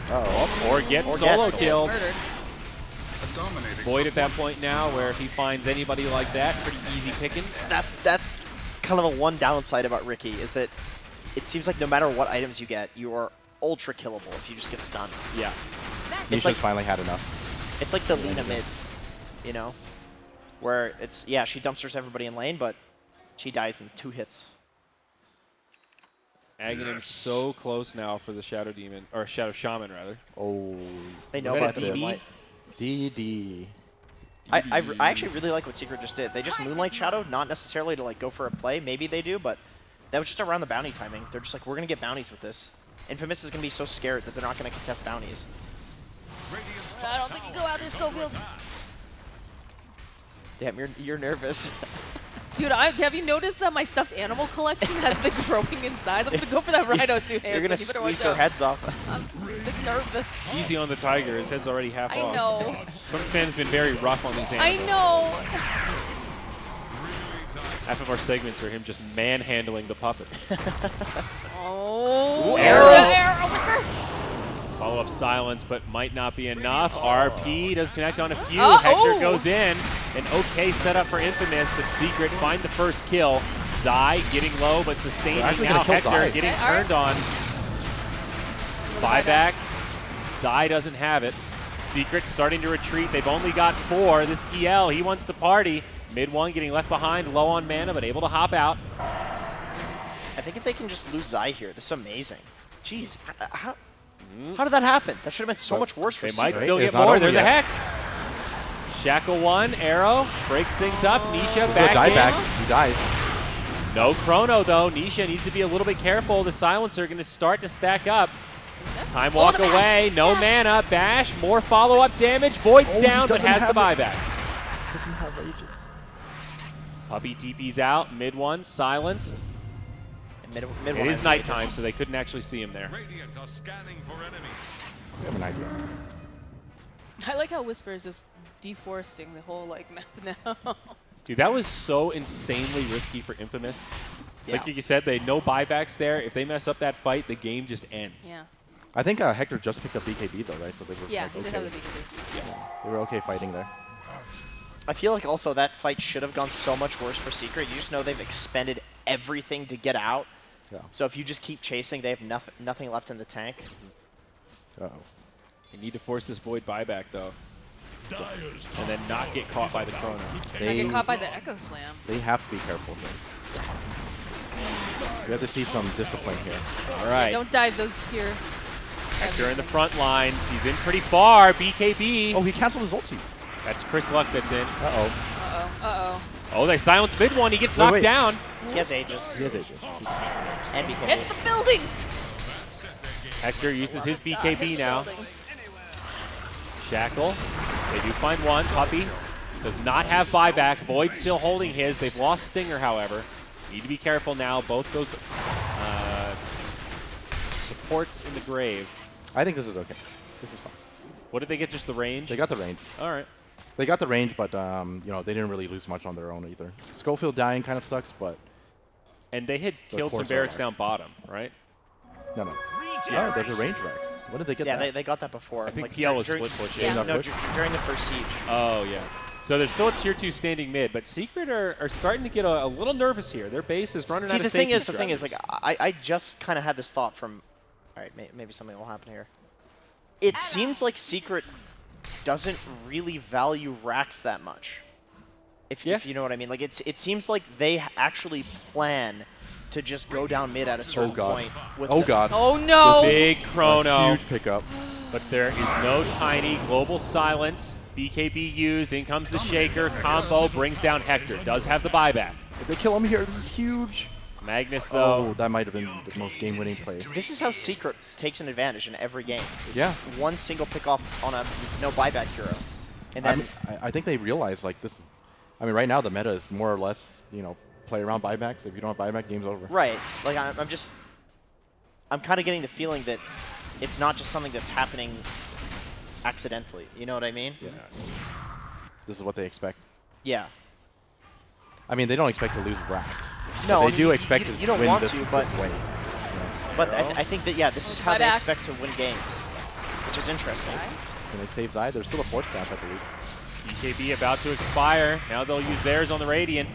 Uh-oh. Or get Or solo get killed. Murdered. Void at that point now, where if he finds anybody like that, pretty easy pickings. That's kind of the one downside about Ricky is that it seems like no matter what items you get, you are ultra killable if you just get stunned. Yeah. Nisha's like- finally had enough. It's like the Lina mid, you know, where it's she dumpsters everybody in lane, but she dies in 2 hits. Aghanim's so close now for the Shadow Demon, or Shadow Shaman rather. Oh. They know that a about the DD? Moonlight. DD. I actually really like what Secret just did. They just Moonlight Shadow, not necessarily to like go for a play. Maybe they do, but that was just around the bounty timing. They're just like, we're gonna get bounties with this. Infamous is gonna be so scared that they're not gonna contest bounties. I don't think you go out there, Schofield. Damn, you're nervous. Dude, have you noticed that my stuffed animal collection has been growing in size? I'm gonna go for that rhino soon. You're gonna so you better watch squeeze their out. heads off. I'm a bit nervous. Easy on the Tiger. His head's already half I off. know. Suns fans been very rough on these I animals. know. Half of our segments are him just manhandling the puppet. Oh, Ooh, arrow, whisper. Follow-up silence, but might not be enough. RP does connect on a few. Oh. Hector goes in. An okay setup for Infamous, but Secret find the first kill. Zai getting low, but sustaining actually now. gonna kill Hector Zai. getting Okay, all right. turned on. Buyback. Zai doesn't have it. Secret starting to retreat. They've only got 4. This PL, he wants to party. Mid one getting left behind, low on mana, but able to hop out. I think if they can just lose Zai here, this is amazing. Jeez, how did that happen? That should have been so much worse for They might Secret. still It's get not more. over There's a yet. Hex. Shackle 1, arrow, breaks things up. Nisha He'll back die in. back. He dies. No chrono though. Nisha needs to be a little bit careful. The silencer going to start to stack up. Time walk the bash. away. No mana. Bash. More follow-up damage. Void's Oh, he down, but doesn't has the have it. buyback. Doesn't have Aegis. Puppy TP's out. Mid one silenced. Mid It one is has nighttime, Aegis. so they couldn't actually see him there. Radiant are scanning for enemies. We have an idea. I like how Whisper is just deforesting the whole like map now. Dude, that was so insanely risky for Infamous. Like Yeah. you said, they no buybacks there. If they mess up that fight, the game just ends. Yeah. I think Hector just picked up BKB though, right? So they were Yeah, like, he did okay. have the BKB. They were okay fighting there. I feel like also that fight should have gone so much worse for Secret. You just know they've expended everything to get out. Yeah. So if you just keep chasing, they have nothing left in the tank. Uh-oh. You need to force this Void buyback, though, Dyer's and then not get caught by the chrono. I They, get caught by the Echo Slam. they have to be careful here. We have to see some discipline here. All right. Don't dive those tier. Hector in the front lines. He's in pretty far. BKB. Oh, he canceled his ulti. That's Chris Luck that's in. Uh-oh. Uh-oh. Uh-oh. Oh, they silence mid one. He gets Wait, knocked wait. down. He has Aegis. He has Aegis. And BKB. Hit the buildings! Hector uses his Hit BKB the now. buildings. Shackle. They do find one. Puppy does not have buyback. Void still holding his. They've lost Stinger, however. Need to be careful now. Both those supports in the grave. I think this is okay. This is fine. What did they get? Just the range? They got the range. All right. They got the range, but you know, they didn't really lose much on their own either. Schofield dying kind of sucks, but And they had The killed some cores are barracks alive. down bottom, right? no. Yeah, there's a range Rex. What did they get? Yeah, that? they got that before. I think like, PL was during- split pushing. Yeah. No, during the first siege. Oh, yeah. So there's still a tier 2 standing mid, but Secret are starting to get a little nervous here. Their base is running See, out of the thing safety is, like, I just kind of had this thought from, all right, maybe something will happen here. It seems like Secret doesn't really value racks that much. If you know what I mean. Like, it seems like they actually plan to just go down mid at a certain point. With Oh the- god. Oh no! Big chrono. Huge pickup. But there is no tiny global silence. BKB used. In comes the Shaker. Combo brings down Hector. Does have the buyback. If they kill him here, this is huge. Magnus, Oh, though. that might have been the most game-winning play. This is how Secret takes an advantage in every game. It's Yeah. just one single pick off on a no buyback hero. And then I think they realize like this. I mean, right now the meta is more or less, you know, play around buybacks. If you don't have buyback, game's over. right, like I'm kind of getting the feeling that it's not just something that's happening accidentally. You know what I mean? Yeah. This is what they expect. Yeah. I mean, they don't expect to lose racks. No, but I they mean, do expect you to don't win want this, to, but- this way. But I think that, yeah, this is how they Buyback. expect to win games, which is interesting. Can they save Zai? There's still a 4 staff, I believe. BKB about to expire. Now they'll use theirs on the Radiant.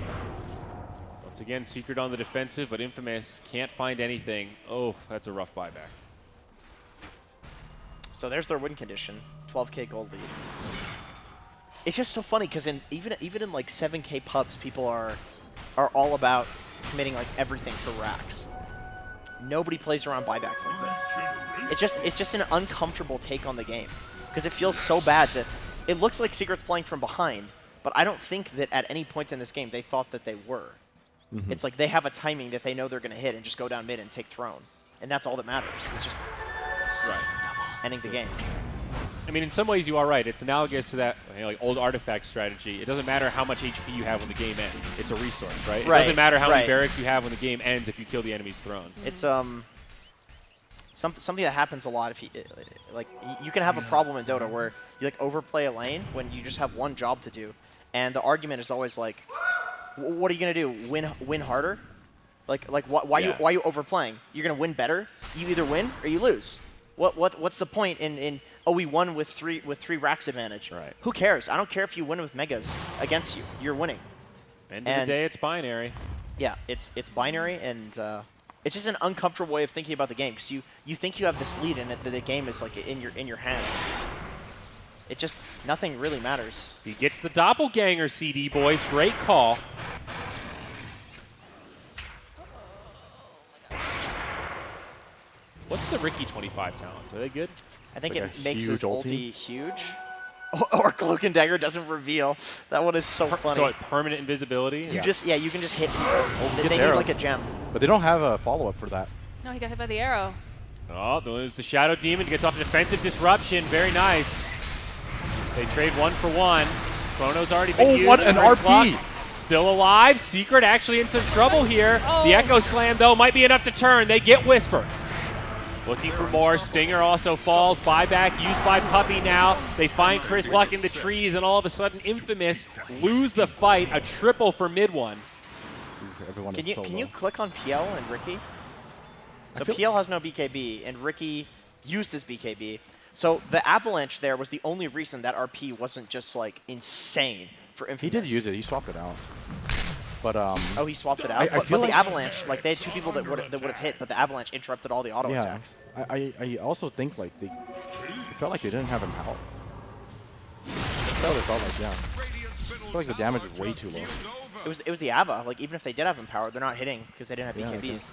Once again, Secret on the defensive, but Infamous can't find anything. Oh, that's a rough buyback. So there's their win condition, 12K gold lead. It's just so funny because even in like 7K pubs, people are all about committing like everything for racks. Nobody plays around buybacks like this. It's just an uncomfortable take on the game because it feels so bad to. It looks like Secret's playing from behind, but I don't think that at any point in this game they thought that they were. It's like they have a timing that they know they're going to hit and just go down mid and take throne, and that's all that matters. It's just ending the game. I mean, in some ways you are right. It's analogous to that like old artifact strategy. It doesn't matter how much HP you have when the game ends. It's a resource, right? It doesn't matter how many barracks you have when the game ends if you kill the enemy's throne. It's something that happens a lot. If you like, you can have a problem in Dota where you like overplay a lane when you just have one job to do, and the argument is always like, "What are you gonna do? Win harder? Like why you overplaying? You're gonna win better. You either win or you lose. What's the point in oh, we won with three racks advantage? Right. Who cares? I don't care if you win with megas against you. You're winning. End of the day, it's binary. Yeah, it's binary, and it's just an uncomfortable way of thinking about the game because you think you have this lead and the game is like in your hands. It just nothing really matters. He gets the doppelganger, CD boys. Great call. What's the Ricky 25 talents? Are they good? I think Like it a makes huge his ulti? ulti huge. Or Cloak and Dagger doesn't reveal. That one is so funny. So like permanent invisibility? you you can just hit people. get They the need arrow. like a gem. But they don't have a follow-up for that. No, he got hit by the arrow. Oh, there's the Shadow Demon. Gets off defensive disruption. Very nice. They trade 1-for-1. Chrono's already been used. what an First RP! luck. Still alive. Secret actually in some trouble here. The Echo Slam, though, might be enough to turn. They get Whisper. Looking for more. Stinger also falls. Buyback used by Puppy now. They find Chris Luck in the trees, and all of a sudden, Infamous lose the fight. A triple for mid one. Everyone Can is so you low. click on PL and Ricky? So feel- PL has no BKB, and Ricky used his BKB. So the Avalanche there was the only reason that RP wasn't just like insane for Infamous. He did use it. He swapped it out. But Oh, he swapped it out. I but feel the like- Avalanche, like they had two people that would have hit, but the Avalanche interrupted all the auto yeah, attacks. I also think like it felt like they didn't have him out. So they felt like I feel like the damage is way too low. It was the Ava. Like even if they did have him powered, they're not hitting because they didn't have Yeah, I BKBs.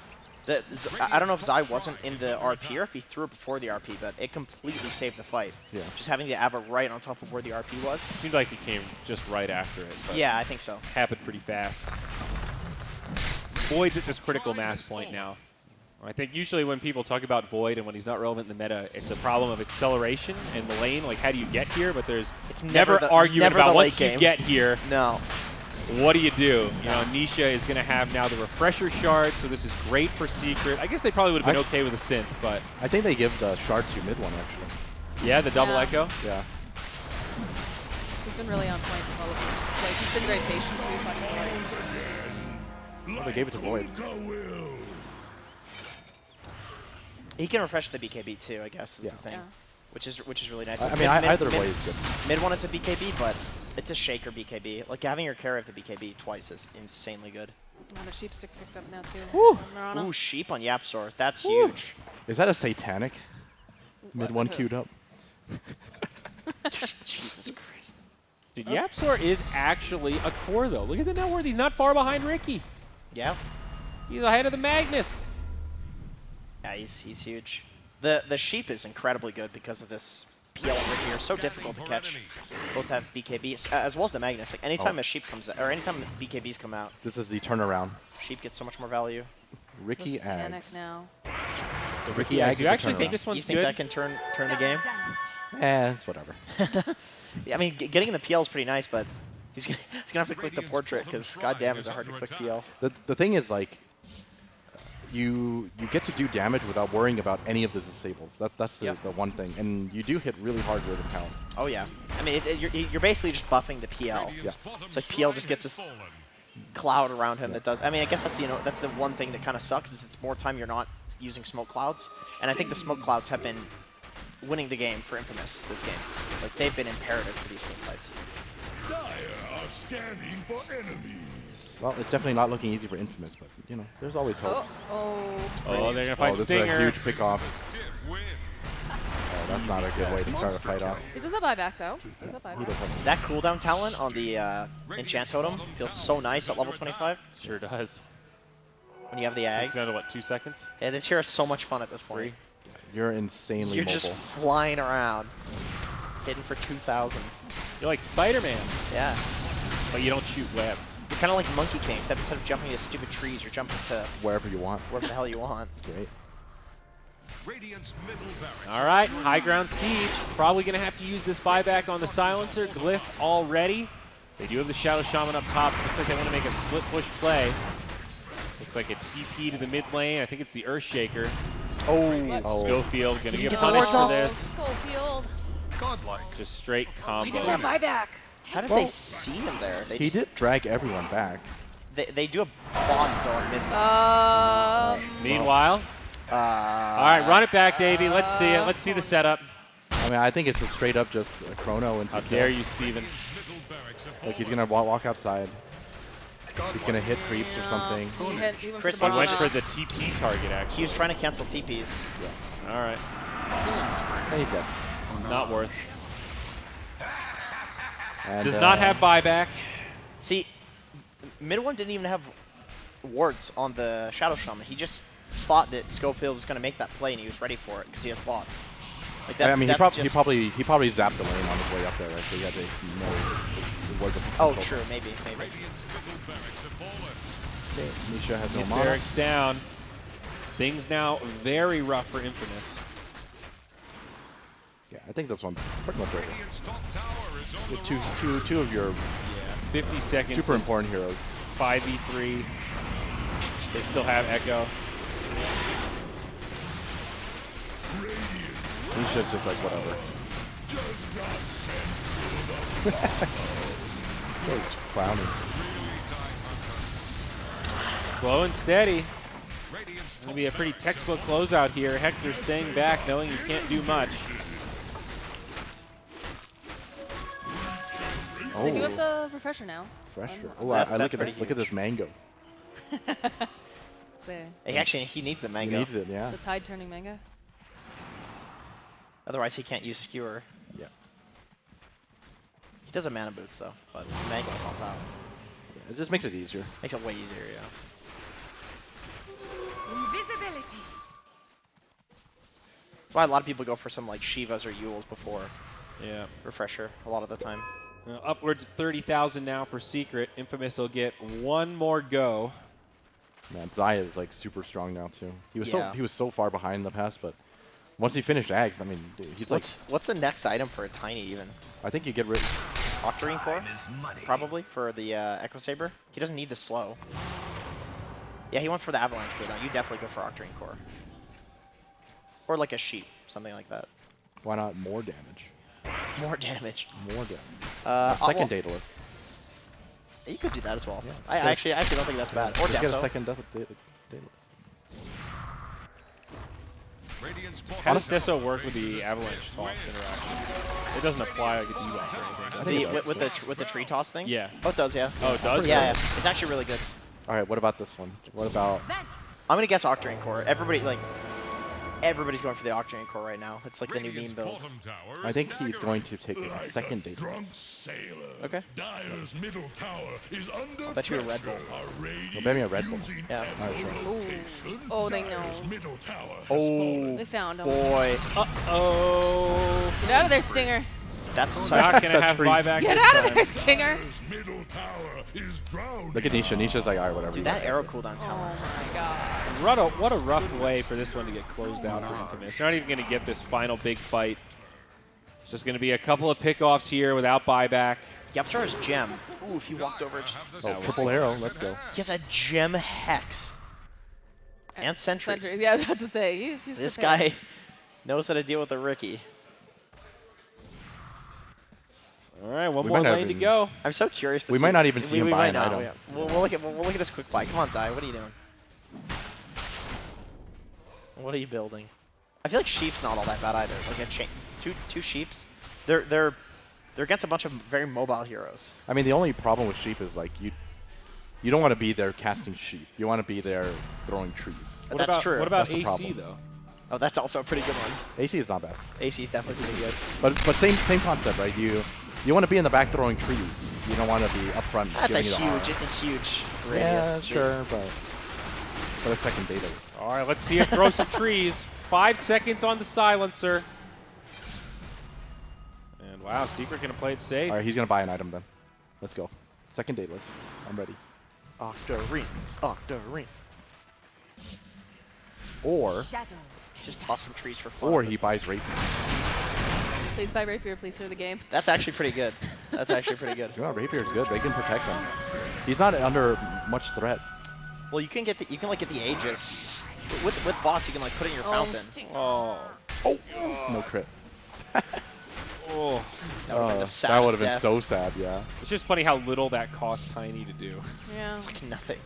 I don't know if Zai wasn't in the RP or if he threw it before the RP, but it completely saved the fight. Yeah. Just having the Ava right on top of where the RP was. Seemed like he came just right after it. But Yeah, I think so. happened pretty fast. Void's at this critical mass point now. I think usually when people talk about Void and when he's not relevant in the meta, it's a problem of acceleration in the lane. Like, how do you get here? But there's It's never never the- argument never about the once late you game. get here, No. what do you do? You know, Nisha is going to have now the refresher shard, so this is great for Secret. I guess they probably would have been okay with a synth, but I think they give the shard to mid one actually. Yeah, the double Yeah. echo. Yeah. He's been really on point with all of this. Like, he's been very patient too, fighting Void. Well, they gave it to Void. He can refresh the BKB too, I guess, is Yeah. the thing. Yeah. Which is really nice. I Like, mean, either way is good. Mid one is a BKB, but it's a shaker BKB. Like having your carry of the BKB twice is insanely good. And a sheep stick picked up now too. Woo. from Mirana. Ooh, sheep on Yapsor. That's Woo. huge. Is that a satanic? Mid one queued up. Jesus Christ. Dude, Yapsor is actually a core, though. Look at the net worth. He's not far behind Ricky. Yeah. He's ahead of the Magnus. Yeah, he's huge. The sheep is incredibly good because of this PL and Ricky are so difficult to catch. Both have BKBs, as well as the Magnus. Like anytime a sheep comes out, or anytime BKBs come out, This is the turnaround. sheep gets so much more value. Ricky This is Titanic Ags. now. The Ricky Ricky Ag Ag. is You the actually think turnaround. this You one's think good? that can turn the game? It's whatever. Yeah, I mean, getting in the PL is pretty nice, but he's gonna have to click the portrait because goddamn, is it hard to click PL. The thing is, like, you get to do damage without worrying about any of the disables. That's the one thing, and you do hit really hard with Impale. Oh yeah. I mean, you're basically just buffing the PL. Yeah. It's like PL just gets this cloud around him that does. I mean, I guess that's the one thing that kind of sucks is it's more time you're not using smoke clouds, and I think the smoke clouds have been winning the game for Infamous this game. Like they've been imperative for these team fights. Dire are scanning for enemies. Well, it's definitely not looking easy for Infamous, but you know, there's always hope. Oh, they're gonna fight this is Stinger. a huge pick off. Stiff win. Oh, that's not a good way to start a fight off. He does a buyback though. He does a Who buyback. does have- That cooldown talent on the Enchant Totem feels so nice at level 25 Sure does. when you have the Takes Ags. down to what, 2 seconds? Yeah, this hero is so much fun at this point. You're insanely You're mobile. just flying around, hitting for 2,000. You're like Spider-Man, Yeah. but you don't shoot webs. You're kind of like Monkey King, except instead of jumping to stupid trees, you're jumping to Wherever you want. wherever the hell you want. Great. Radiant's middle barracks. All right, high ground siege. Probably going to have to use this buyback on the silencer. Glyph already. They do have the Shadow Shaman up top. Looks like they want to make a split push play. Looks like a TP to the mid lane. I think it's the Earthshaker. Oh. Schofield going to Can you get get the punished wards for off? this. Schofield. Godlike. Just straight combo. He does a buyback. How did Well, they see him there? They He just- did drag everyone back. They do a bond still on mid. Meanwhile, all right, run it back, Davey. Let's see it. Let's see the setup. I mean, I think it's a straight up just a chrono and How two dare kills. you, Steven. Middle barracks have Like he's gonna walk outside. He's gonna hit creeps or something. He hit, he went Chris, for He the went banana. for the TP target, He actually. was trying to cancel TPs. All right, And he's dead. not worth. And, Does not have buyback. See, mid one didn't even have wards on the Shadow Shaman. He just thought that Schofield was going to make that play, and he was ready for it because he has bots. Like I mean, he that's probably just- zapped the lane on his way up there, right? So he had to know it was a Oh, potential. true, maybe. Radiant's middle barracks have fallen. Okay, Misha has no Get mana. Barracks down. Things now very rough for Infamous. Yeah, I think that's one pretty much right. Radiant's top tower is on With the two of your 50 seconds. super of important heroes. 5v3. They still have Echo. Misha's just like whatever. So frowning. Slow and steady. Radiant's Going to be a pretty textbook closeout here. Hector staying back, knowing he can't do much. They do have Oh, the refresher now. fresher. Um, Oh, That's I look at pretty this. Look at this mango. It's He needs a He mango. needs it, yeah. the tide turning manga. Otherwise, he can't use Skewer. Yeah. He does have mana boots, though, but mango will help out. It just makes it easier. Makes it way easier, yeah. Invisibility. That's why a lot of people go for some like Shivas or Yules before Yeah. refresher a lot of the time. Upwards of 30,000 now for Secret. Infamous will get one more go. Man, Zaya is like super strong now too. He was Yeah. so far behind in the past, but once he finished Ags, I mean, dude, he's like, What's the next item for a Tiny even? I think you get rid. Octarine Core? Probably for the Echo Saber. He doesn't need the slow. Yeah, he went for the Avalanche cooldown. You definitely go for Octarine Core. Or like a sheep, something like that. Why not more damage? More damage. More damage. Second well, Daedalus. You could do that as well. Yeah. I actually don't think that's bad. Or Just get a Deso. second Daedalus. How does Deso work with the avalanche toss interaction? It doesn't apply like a debuff or anything, does it? With the tree toss thing? Yeah. Oh, it does, yeah. Oh, it does? Yeah, yeah. It's actually really good. All right, what about this one? What about... I'm going to guess Octarine Core. Everybody's going for the Octarine Core right now. It's like the new meme build. I think he's going to take a second Daedalus. Okay. Dyer's middle tower is under I'll bet you a Red Bull. Well, bet me a Red Bull. Yeah. Oh, they know. Middle tower Oh, They found him. boy. Uh-oh. Get out of there, Stinger. That's such Not going to have tree. buyback Get this out of time. there, Stinger. middle tower is drowned. Look at Nisha. Nisha's like, all right, whatever. Dude, that arrow cooldown Oh tower. my god. What a rough way for this one to get closed out for Infamous. They're not even going to get this final big fight. It's just going to be a couple of pickoffs here without buyback. Yepstar's gem. Ooh, if he walked over, just Oh, triple arrow. Let's go. he has a gem hex. And sentries. Yeah, I was about to say. He's This prepared. guy knows how to deal with a rookie. All right, one We more might not lane to even- go. I'm so curious to We see. might not even see him buy might an not, item. yeah. We'll look at his quick buy. Come on, Zai. What are you doing? What are you building? I feel like Sheep's not all that bad either. Like a two Sheeps. They're against a bunch of very mobile heroes. I mean, the only problem with Sheep is like you don't want to be there casting Sheep. You want to be there throwing trees. What That's about, true. What about That's the AC, problem. though? Oh, that's also a pretty good one. AC is not bad, AC is definitely pretty good. but same concept, right? You want to be in the back throwing trees. You don't want to be up front. That's giving you the it's a huge radius. Yeah, sure, but a second Daedalus. All right, let's see it throw some trees. 5 seconds on the silencer. And wow, Secret going to play it safe. All right, he's gonna buy an item then. Let's go. Second Daedalus. I'm ready. Octarine. Or Just toss some trees for fun. he buys Rapier. Please buy Rapier, please through the game. That's actually pretty good. That's actually pretty good. You know, Rapier is good. They can protect him. He's not under much threat. Well, you can get the Aegis with bots. You can like put it in your fountain. Stinger. Oh. No crit. Oh. That would have been the That would saddest have been death. so sad. Yeah. It's just funny how little that costs Tiny to do. Yeah. It's like nothing.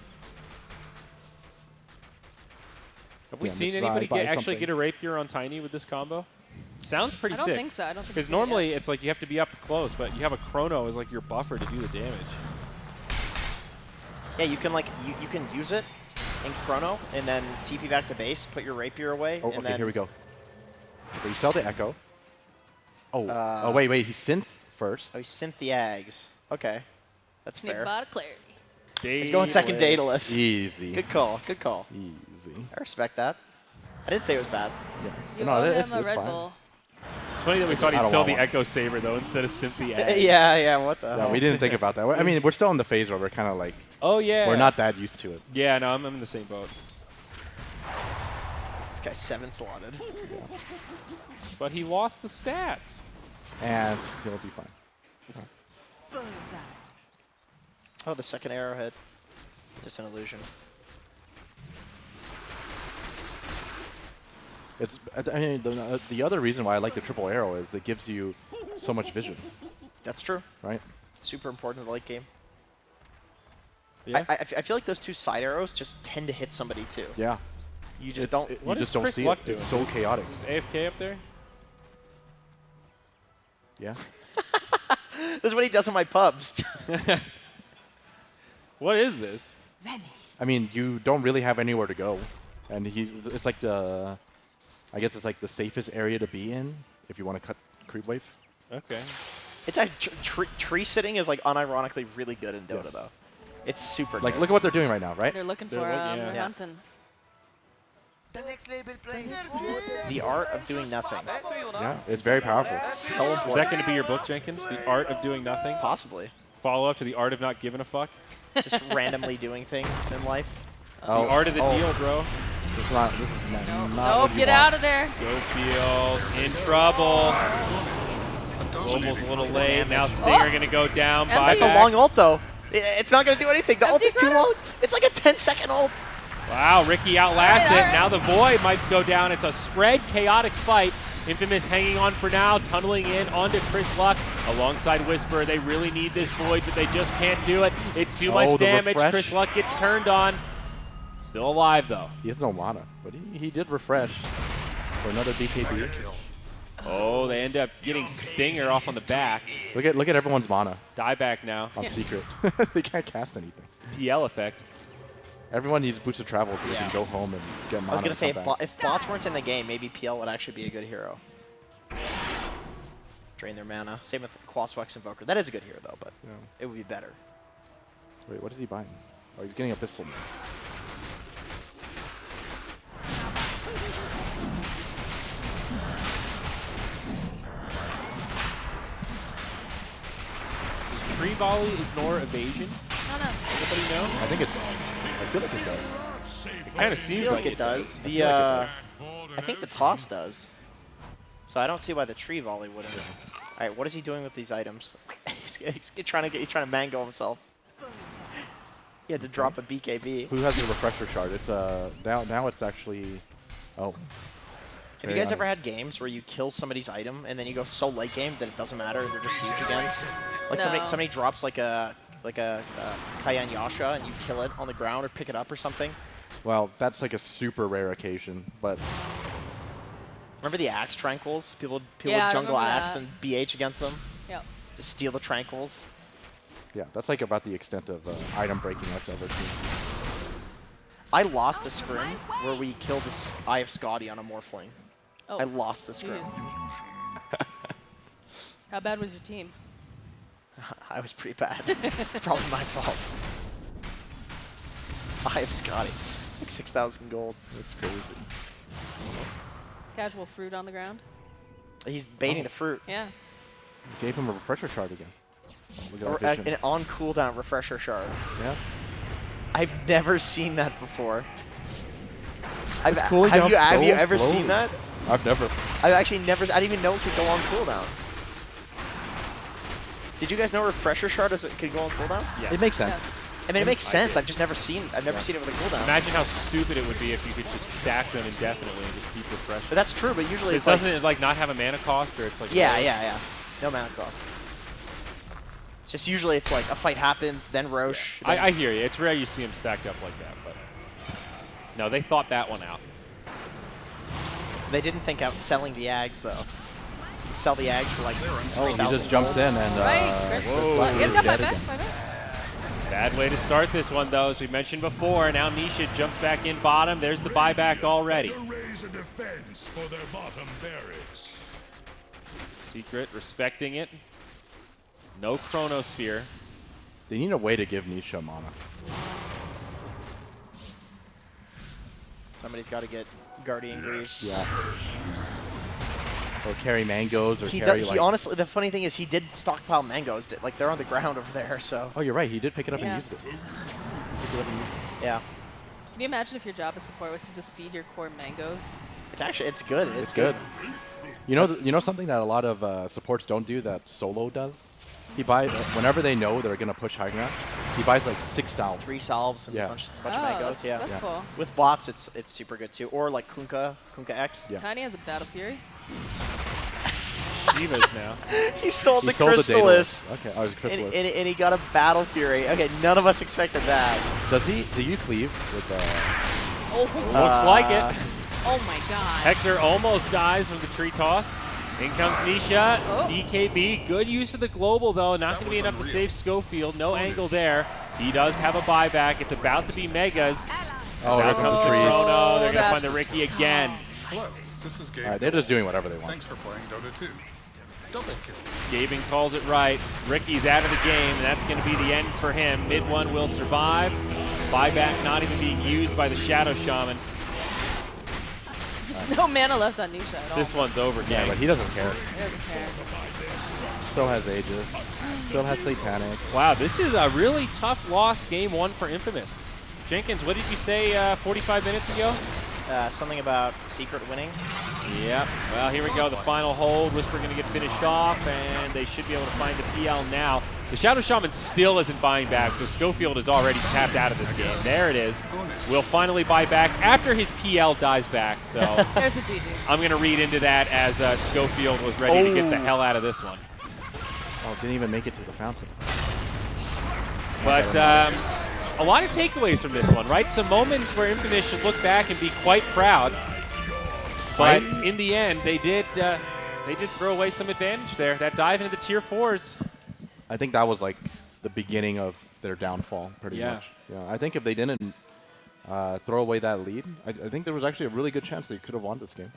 Have we Damn seen it, anybody buy actually something. get a Rapier on Tiny with this combo? Sounds pretty I don't sick. think so. I don't think Because we've seen it normally yet. it's like you have to be up close, but you have a Chrono as like your buffer to do the damage. Yeah, you can like you can use it in Chrono and then TP back to base, put your Rapier away, Oh, and okay. then Here we go. So you sell the Echo. Oh. Uh, Wait. He synth first. Oh, he synth the Ags. Okay, that's Need fair. a lot of clarity. He's going second Daedalus. Easy. Good call. Good call. Easy. I respect that. I didn't say it was bad. Yeah. You No, owe it's him a Red fine. Bull. It's funny that we thought I he'd don't sell want the one. Echo Saber though instead of simply Ags. Yeah. What the Yeah, hell? we didn't think about that. I mean, we're still in the phase where we're kind of like Oh yeah. we're not that used to it. Yeah, no, I'm in the same boat. This guy's 7 slotted. But he lost the stats. And he'll be fine. Oh, the second arrowhead. Just an illusion. It's. I mean, the other reason why I like the triple arrow is it gives you so much vision, That's true. right? Super important in the late game. Yeah. I feel like those 2 side arrows just tend to hit somebody too. Yeah. You just It's- don't. You What is just don't Chris see Luck it. doing? It's so chaotic. Is AFK up there? Yeah. This is what he does in my pubs. What is this? I mean, you don't really have anywhere to go, and it's like the. I guess it's like the safest area to be in if you want to cut creep wave. Okay. It's a tree sitting is like unironically really good in Dota Yes. though. It's super Like, good. look at what they're doing right now, right? They're looking They're for looking- they're yeah. hunting. The art of doing nothing. Yeah, it's very powerful. So Is important. that going to be your book, Jenkins? The Art of Doing Nothing? Possibly. Follow up to The Art of Not Giving a Fuck? Just randomly doing things in life. The Art of the Deal, bro. This is not Nope, not what you get want. out of there. Go Field. In trouble. Global's a little late. Now Stinger going to go down. Empty. That's a buyback. long ult though. It's not going to do anything. The ult Empty is too grab. long. It's like a 10-second ult. Wow, Ricky outlasts All it. right. Now the Void might go down. It's a spread, chaotic fight. Infamous hanging on for now, tunneling in onto Chris Luck alongside Whisper. They really need this Void, but they just can't do it. It's too much damage. Refresh. Chris Luck gets turned on. Still alive, though. He has no mana, but he did refresh for another BKB. Oh, they end up getting Stinger off on the back. Look at everyone's mana Dieback now. on Secret. They can't cast anything. PL effect. Everyone needs boosted travel so they can go home and get mana. I was going to say, and come back. if bots weren't in the game, maybe PL would actually be a good hero. Drain their mana. Same with Quaswex Invoker. That is a good hero, though, but it would be better. Wait, what is he buying? Oh, he's getting Abyssal. Does Tree Volley ignore evasion? No, no. Anybody know? I think I feel like it does. It kind of I seems feel like like it does. The I think the toss does. So I don't see why the tree volley wouldn't. All right, what is he doing with these items? he's trying to mango himself. He had to drop a BKB. Who has the refresher shard? It's now it's actually Have you guys ever had games where you kill somebody's item and then you go so late game that it doesn't matter and they're just huge again? Like No. somebody drops like a Cayenne Yasha and you kill it on the ground or pick it up or something. Well, that's like a super rare occasion, but Remember the axe tranquils? People Yeah, I would jungle remember axe that. and BH against them Yep. to steal the tranquils. yeah, that's like about the extent of item breaking I've ever seen. I lost a scrim where we killed the Eye of Scotty on a Morphling. Oh, I lost the scrim. jeez. How bad was your team? I was pretty bad. It's probably my fault. Eye of Scotty. It's like 6,000 gold. That's crazy. Casual fruit on the ground? He's baiting the fruit. Yeah. Gave him a refresher shard again. Look at Or our vision. an on cooldown refresher shard. Yeah. I've never seen that before. It's cooling have down you have you so ever slowly. seen that? I've never. I've actually never. I didn't even know it could go on cooldown. Did you guys know refresher shard could go on cooldown? Yes. It makes sense. Yes. I mean, it makes I sense. did. I've just never seen. I've never seen it with a cooldown. Imagine how stupid it would be if you could just stack them indefinitely and just keep refreshing. But that's true. But usually This it's like, doesn't it like not have a mana cost, or it's like yeah. No mana cost. It's just usually it's like a fight happens, then Roche. then- I hear you. It's rare you see them stacked up like that, but no, they thought that one out. They didn't think out selling the Ags though. Sell the Ags for like Oh, he 3,000 just jumps in and Right. Chris whoa. Luck. He's is got my dead back. again. My back. Bad way to start this one, though, as we mentioned before. Now Nisha jumps back in bottom. There's the buyback already. To raise a defense for their bottom barracks. Secret respecting it. No Chronosphere. They need a way to give Nisha mana. Somebody's got to get Guardian Greaves. Yeah. Or carry mangoes, or He carry does. like. He honestly, the funny thing is, he did stockpile mangoes. Like they're on the ground over there. So Oh, you're right. He did pick it up Yeah. and used it. Pick it up and used it. yeah, Can you imagine if your job as support was to just feed your core mangoes? it's good. It's good. You know something that a lot of supports don't do that Solo does? He buys whenever they know they're gonna push high ground. He buys like 6 salves. 3 salves and Yeah. a bunch Oh, of mangoes. Yeah. that's Yeah. cool. With bots, it's super good too. Or like Kunkka X. Yeah. Tiny has a Battle Fury. Shivas now. He sold He the sold the Crystallis. Okay, oh, it's And, Crystallis. and he got a Battle Fury. Okay, none of us expected that. Does he? Do you cleave with? Oh, Looks like it. oh my god. Hector almost dies from the tree toss. In comes Nisha. Oh. BKB. Good use of the global, though. Not going to be enough to save Schofield. No angle there. He does have a buyback. It's about to be Megas. Oh, Out here comes comes the the trees. Chrono. They're going to find the that's Ricky again. Hello, this is Gabe. All right, they're just doing whatever they want. Thanks for playing Dota 2. Double kill. Gavin calls it right. Ricky's out of the game, and that's going to be the end for him. Mid one will survive. Buyback not even being used by the Shadow Shaman. There's no mana left on Nisha at all. This one's over, Yeah, gang. but he doesn't care. He doesn't care. Still has Aegis. Still has Satanic. Wow, this is a really tough loss, game one for Infamous. Jenkins, what did you say 45 minutes ago? Something about Secret winning. Yep. Well, here we go. The final hold. Whisper going to get finished off, and they should be able to find the PL now. The Shadow Shaman still isn't buying back, so Schofield is already tapped out of this game. There it is. Will finally buy back after his PL dies back. So There's a GG. I'm going to read into that as Schofield was ready to get the hell out of this one. Oh, didn't even make it to the fountain. But a lot of takeaways from this one, right? Some moments where Infamous should look back and be quite proud. But in the end, they did throw away some advantage there. That dive into the tier 4s. I think that was like the beginning of their downfall, pretty much. Yeah, I think if they didn't throw away that lead, I think there was actually a really good chance they could have won this game.